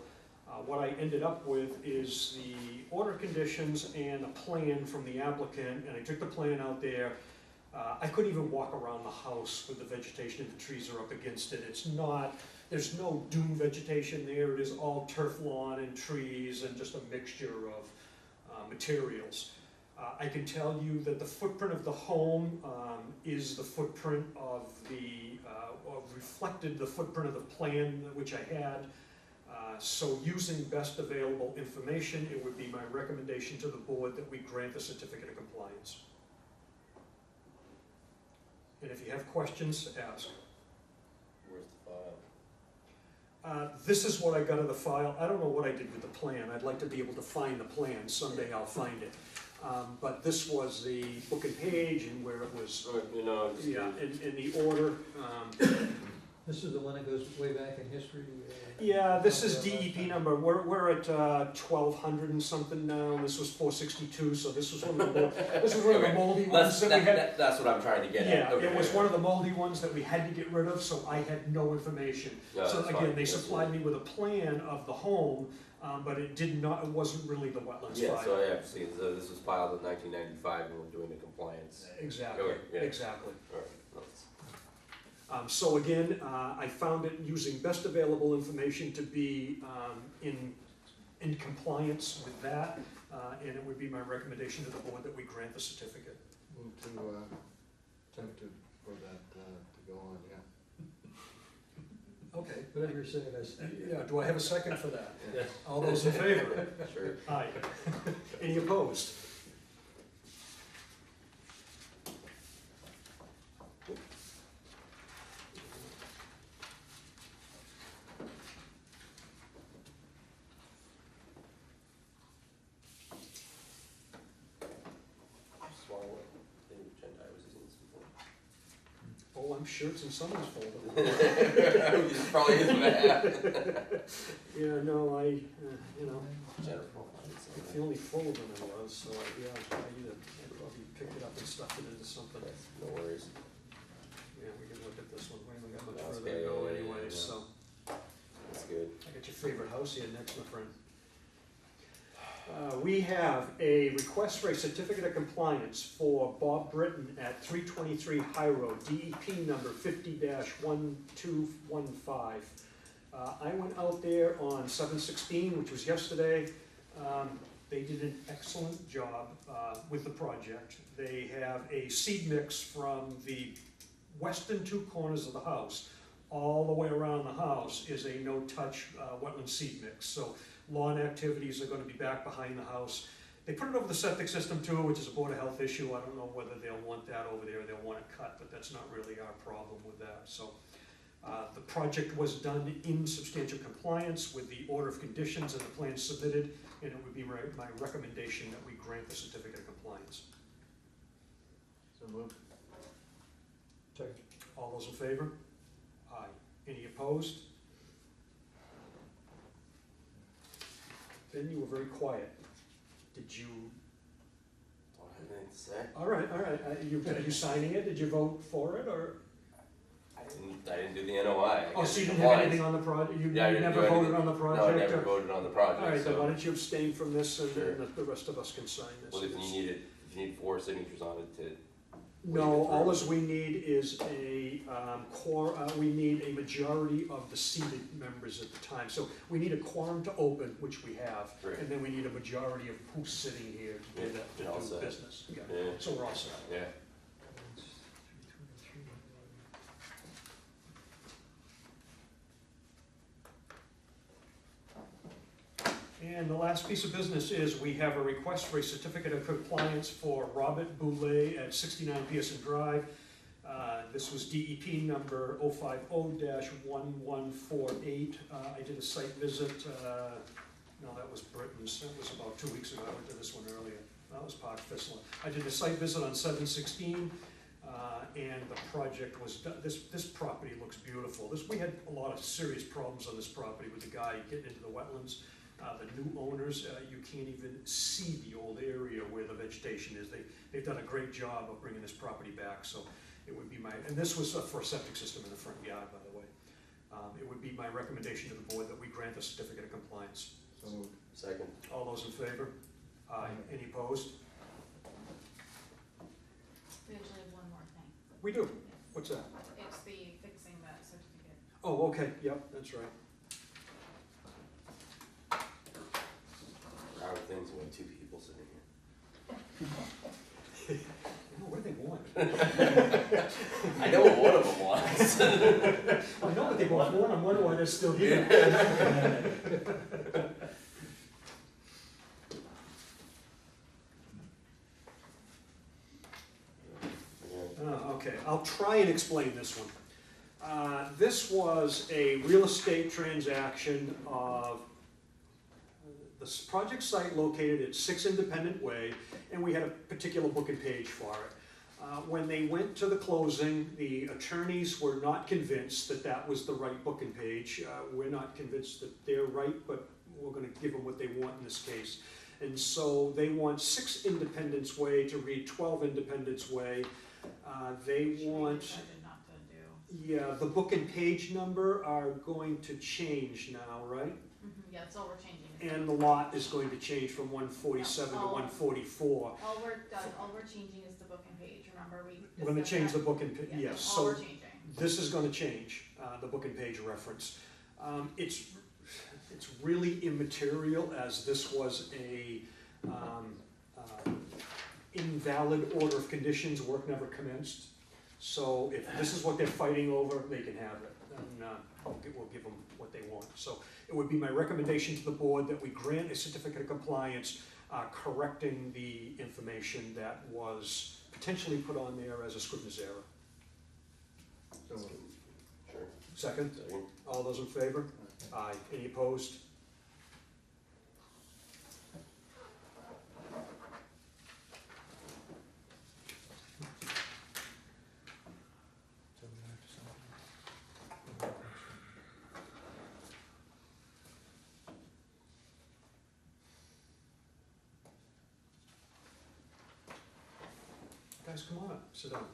what I ended up with is the order of conditions and a plan from the applicant, and I took the plan out there. I couldn't even walk around the house with the vegetation, and the trees are up against it. It's not, there's no dune vegetation there, it is all turf lawn and trees and just a mixture of materials. I can tell you that the footprint of the home is the footprint of the, reflected the footprint of the plan which I had. So using best available information, it would be my recommendation to the board that we grant the certificate of compliance. And if you have questions, ask. Where's the file? This is what I got of the file. I don't know what I did with the plan. I'd like to be able to find the plan. Someday I'll find it. But this was the book and page and where it was, You know, I'm just yeah, in the order. This is the one that goes way back in history? Yeah, this is DEP number. We're at 1200 and something now. This was 462, so this was one of the moldy ones that we had. That's what I'm trying to get Yeah, at. Okay. it was one of the moldy ones that we had to get rid of, so I had no information. No, So that's again, fine. they supplied me with a plan of the home, but it wasn't really the wetlands Yeah, file. so I have seen, so this was filed in 1995 and we're doing the compliance. Exactly, Okay, yeah. exactly. All right, let's- So again, I found it using best available information to be in compliance with that, and it would be my recommendation to the board that we grant the certificate. Move to, tempted for that to go on, yeah. Okay. Whatever you're saying, that's. Yeah, do I have a second for that? Yes. All those in favor? Sure. Aye. Any opposed? Swallow it. Maybe pretend I was using this before. Oh, I'm sure it's in someone's folder. This probably isn't that. Yeah, no, General. it's the only folder there was, so yeah, I probably picked it up and stuffed it into something. No worries. Yeah, we can look at this one, we haven't got much That's further to go okay, anyway, yeah. so. That's good. I got your favorite house here next, my friend. We have a request for a certificate of compliance for Bob Britton at 323 High Road, DEP number 50-1215. I went out there on 7/16, which was yesterday. They did an excellent job with the project. They have a seed mix from the western two corners of the house all the way around the house is a no-touch wetland seed mix. So lawn activities are gonna be back behind the house. They put it over the septic system too, which is a Board of Health issue. I don't know whether they'll want that over there, they'll want it cut, but that's not really our problem with that. So the project was done in substantial compliance with the order of conditions and the plans submitted, and it would be my recommendation that we grant the certificate of compliance. So moved. Second. All those in favor? Aye. Any opposed? Ben, you were very quiet. Did you, Don't have anything to say. all right, are you signing it? Did you vote for it, or? I didn't do the NOI. Oh, so you didn't have anything on the project? You Yeah, I didn't never do voted anything. on the project? No, I never or- voted on the All project, right, then why so. don't you abstain from this, and Sure. then the rest of us can sign this? Well, if you need 4 signatures on it to. No, all as we need is we need a majority of the seated members at the time. So we need a quorum to open, which we have, Right. and then we need a majority of who's sitting here to do that, Yeah, all to do set. business. Yeah. Yeah. So we're all set. Yeah. And the last piece of business is we have a request for a certificate of compliance for Robert Boulay at 69 Pearson Drive. This was DEP number 050-1148. I did a site visit, no, that was Britain's, that was about 2 weeks ago. I went to this one earlier. That was Park Fistler. I did a site visit on 7/16, and the project was done. This property looks beautiful. We had a lot of serious problems on this property with the guy getting into the wetlands. The new owners, you can't even see the old area where the vegetation is. They've done a great job of bringing this property back, so it would be and this was for a septic system in the front yard, by the way. It would be my recommendation to the board that we grant a certificate of compliance. So moved. Second. All those in favor? Aye. Any opposed? We actually have one more thing. We do. What's that? It's the fixing that certificate. Oh, okay, yep, that's right. Rare things when two people sitting here. Oh, what do they want? I know what one of them wants. I know what they want. I'm wondering why they're still here. Okay, I'll try and explain this one. This was a real estate transaction of this project site located at 6 Independent Way, and we had a particular book and page for it. When they went to the closing, the attorneys were not convinced that that was the right book and page. We're not convinced that they're right, but we're going to give them what they want in this case. And so they want 6 Independence Way to read 12 Independence Way. They want, yeah, the book and page number are going to change now, right? Yeah, that's all we're changing. And the lot is going to change from 147 to 144. All we're changing is the book and page, remember we. We're going to change the book and page, Yeah, yes. all So we're changing. this is going to change, the book and page reference. It's really immaterial, as this was a invalid order of conditions, work never commenced. So if this is what they're fighting over, they can have it, and we'll give them what they want. So it would be my recommendation to the board that we grant a certificate of compliance, correcting the information that was potentially put on there as a scrivener's error. So moved. Sure. Second? Second. All those in favor? Aye. Any opposed? Guys, come on up, sit down.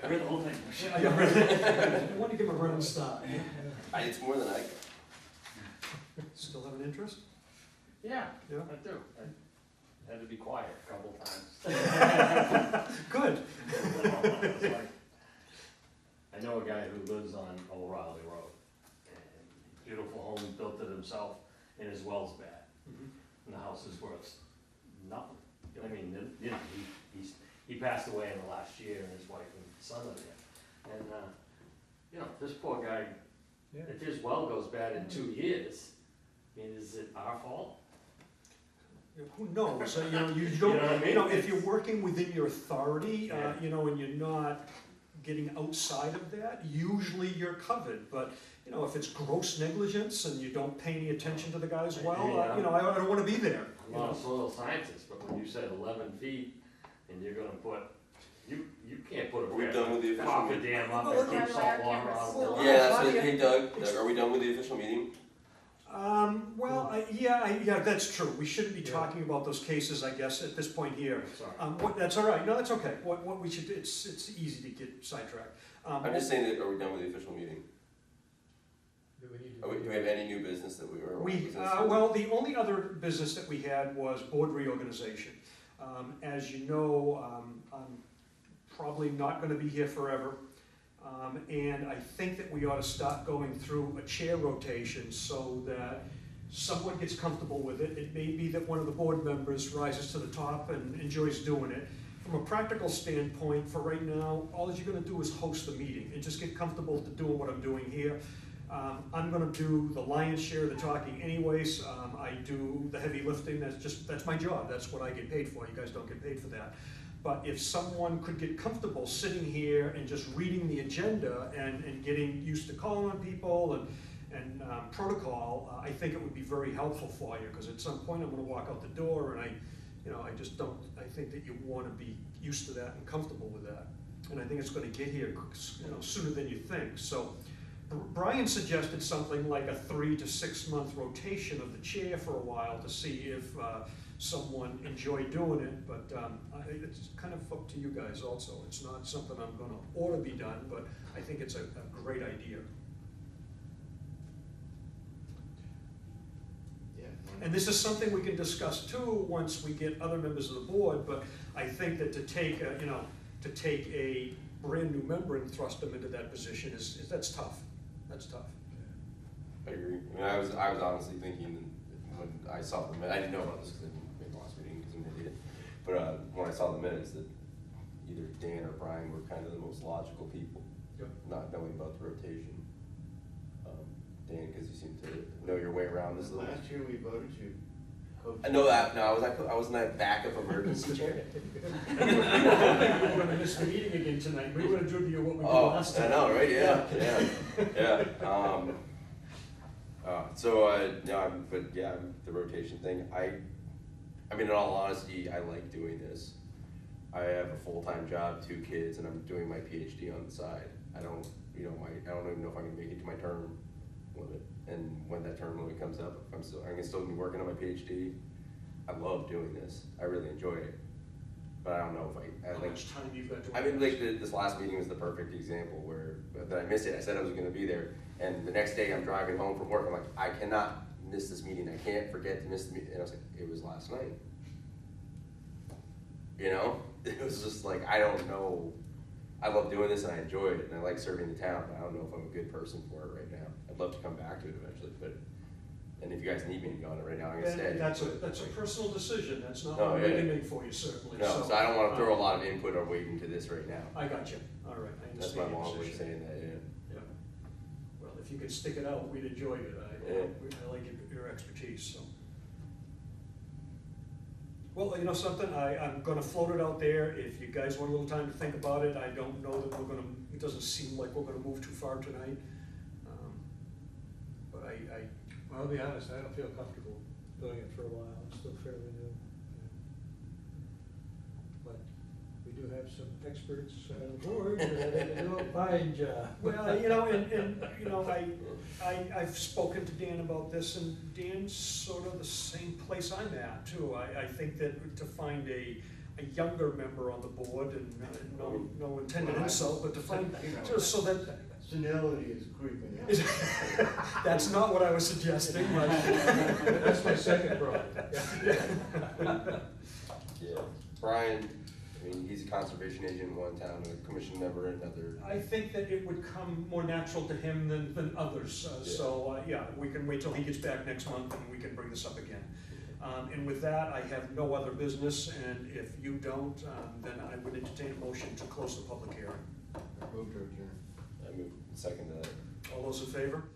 Read the whole thing. I want to give him a running start. It's more than I can. Still have an interest? Yeah, Yeah. I do. I had to be quiet a couple of times. Good. I know a guy who lives on O'Reilly Road, and beautiful home, he built it himself, and his well's bad, Mhm. and the house is worth nothing. I mean, you know, he passed away in the last year, and his wife and son are there. And, you know, this poor guy, if his well goes bad in 2 years, I mean, is it our fault? Who knows? You know, you You don't, know what I mean? you know, if you're working within your authority, you know, and you're not getting outside of that, usually you're covered. But, you know, if it's gross negligence and you don't pay any attention to the guy's well, you know, I don't want to be there. I'm not a soil scientist, but when you said 11 feet, and you're gonna put, you can't put a Are we done with the official coffer meeting? dam up Well, and keep salt water out of the well, lot. Yeah, that's what, hey Doug, are we done with the official meeting? Well, yeah, that's true. We shouldn't be talking about those cases, I guess, at this point here. Sorry. That's all right. No, that's okay. What we should do, it's easy to get sidetracked. I'm just saying that, are we done with the official meeting? Do we have any new business that we were? Well, the only other business that we had was board reorganization. As you know, I'm probably not gonna be here forever. And I think that we ought to start going through a chair rotation so that someone gets comfortable with it. It may be that one of the board members rises to the top and enjoys doing it. from a practical standpoint, for right now, all you're gonna do is host the meeting and just get comfortable to doing what I'm doing here. I'm gonna do the lion's share of the talking anyways. I do the heavy lifting, that's my job, that's what I get paid for, you guys don't get paid for that. But if someone could get comfortable sitting here and just reading the agenda and getting used to calling on people and protocol, I think it would be very helpful for you, because at some point I'm gonna walk out the door and I think that you wanna be used to that and comfortable with that. And I think it's gonna get here, sooner than you think. So Brian suggested something like a 3 to 6 month rotation of the chair for a while to see if someone enjoyed doing it, but it's kind of up to you guys also. It's not something I'm gonna ought to be done, but I think it's a great idea. Yeah. And this is something we can discuss too once we get other members of the board, but I think that to take a brand new member and thrust them into that position that's tough. That's tough. I agree. I mean, I was honestly thinking when I saw the minutes, I didn't know about this because I didn't make the last meeting because I'm an idiot. But when I saw the minutes, that either Dan or Brian were kind of the most logical people, Yep. not knowing about the rotation. Dan, because you seem to know your way around this little. Last year we voted you. I know that. No, I was in that backup emergency chair. We were gonna miss the meeting again tonight. We were gonna do what we did last time. I know, right? Yeah. But yeah, the rotation thing. I mean, in all honesty, I like doing this. I have a full-time job, 2 kids, and I'm doing my PhD on the side. I don't even know if I'm gonna make it to my term limit. And when that term limit comes up, I'm gonna still be working on my PhD. I love doing this. I really enjoy it. But I don't know if How much time you've got to. I mean, like this last meeting was the perfect example where that I missed it. I said I was going to be there, and the next day I'm driving home from work. I'm like, I cannot miss this meeting. I can't forget to miss the meeting. And I was like, it was last night. It was just like, I don't know. I love doing this and I enjoy it and I like serving the town, but I don't know if I'm a good person for it right now. I'd love to come back to it eventually, and if you guys need me to go on it right now, I'm gonna stay. That's a personal decision. That's not Oh, what yeah. I'm aiming for you, certainly. No, so I don't want to throw a lot of input or weight into this right now. I got you. All right, I That's my understand your long way of position. saying that, yeah. Yeah. Well, if you could stick it out, we'd enjoy it. I like your expertise, so. Well, you know something, I'm gonna float it out there. If you guys want a little time to think about it, I don't know that it doesn't seem like we're gonna move too far tonight. But Well, I'll be honest, I don't feel comfortable doing it for a while, I'm still fairly new. But we do have some experts on the board that do a fine job. Well, I've spoken to Dan about this, and Dan's sort of the same place I'm at too. I think that to find a younger member on the board, and no intended insult, but to find, just so that. Senility is creeping up. That's not what I was suggesting, but. That's my second problem. Yeah, Brian, I mean, he's a conservation agent in one town, a commission member in another. I think that it would come more natural to him than others. So we can wait till he gets back next month and we can bring this up again. And with that, I have no other business, and if you don't, then I would entertain a motion to close the public hearing. Move to adjourn. I move second to that. All those in favor?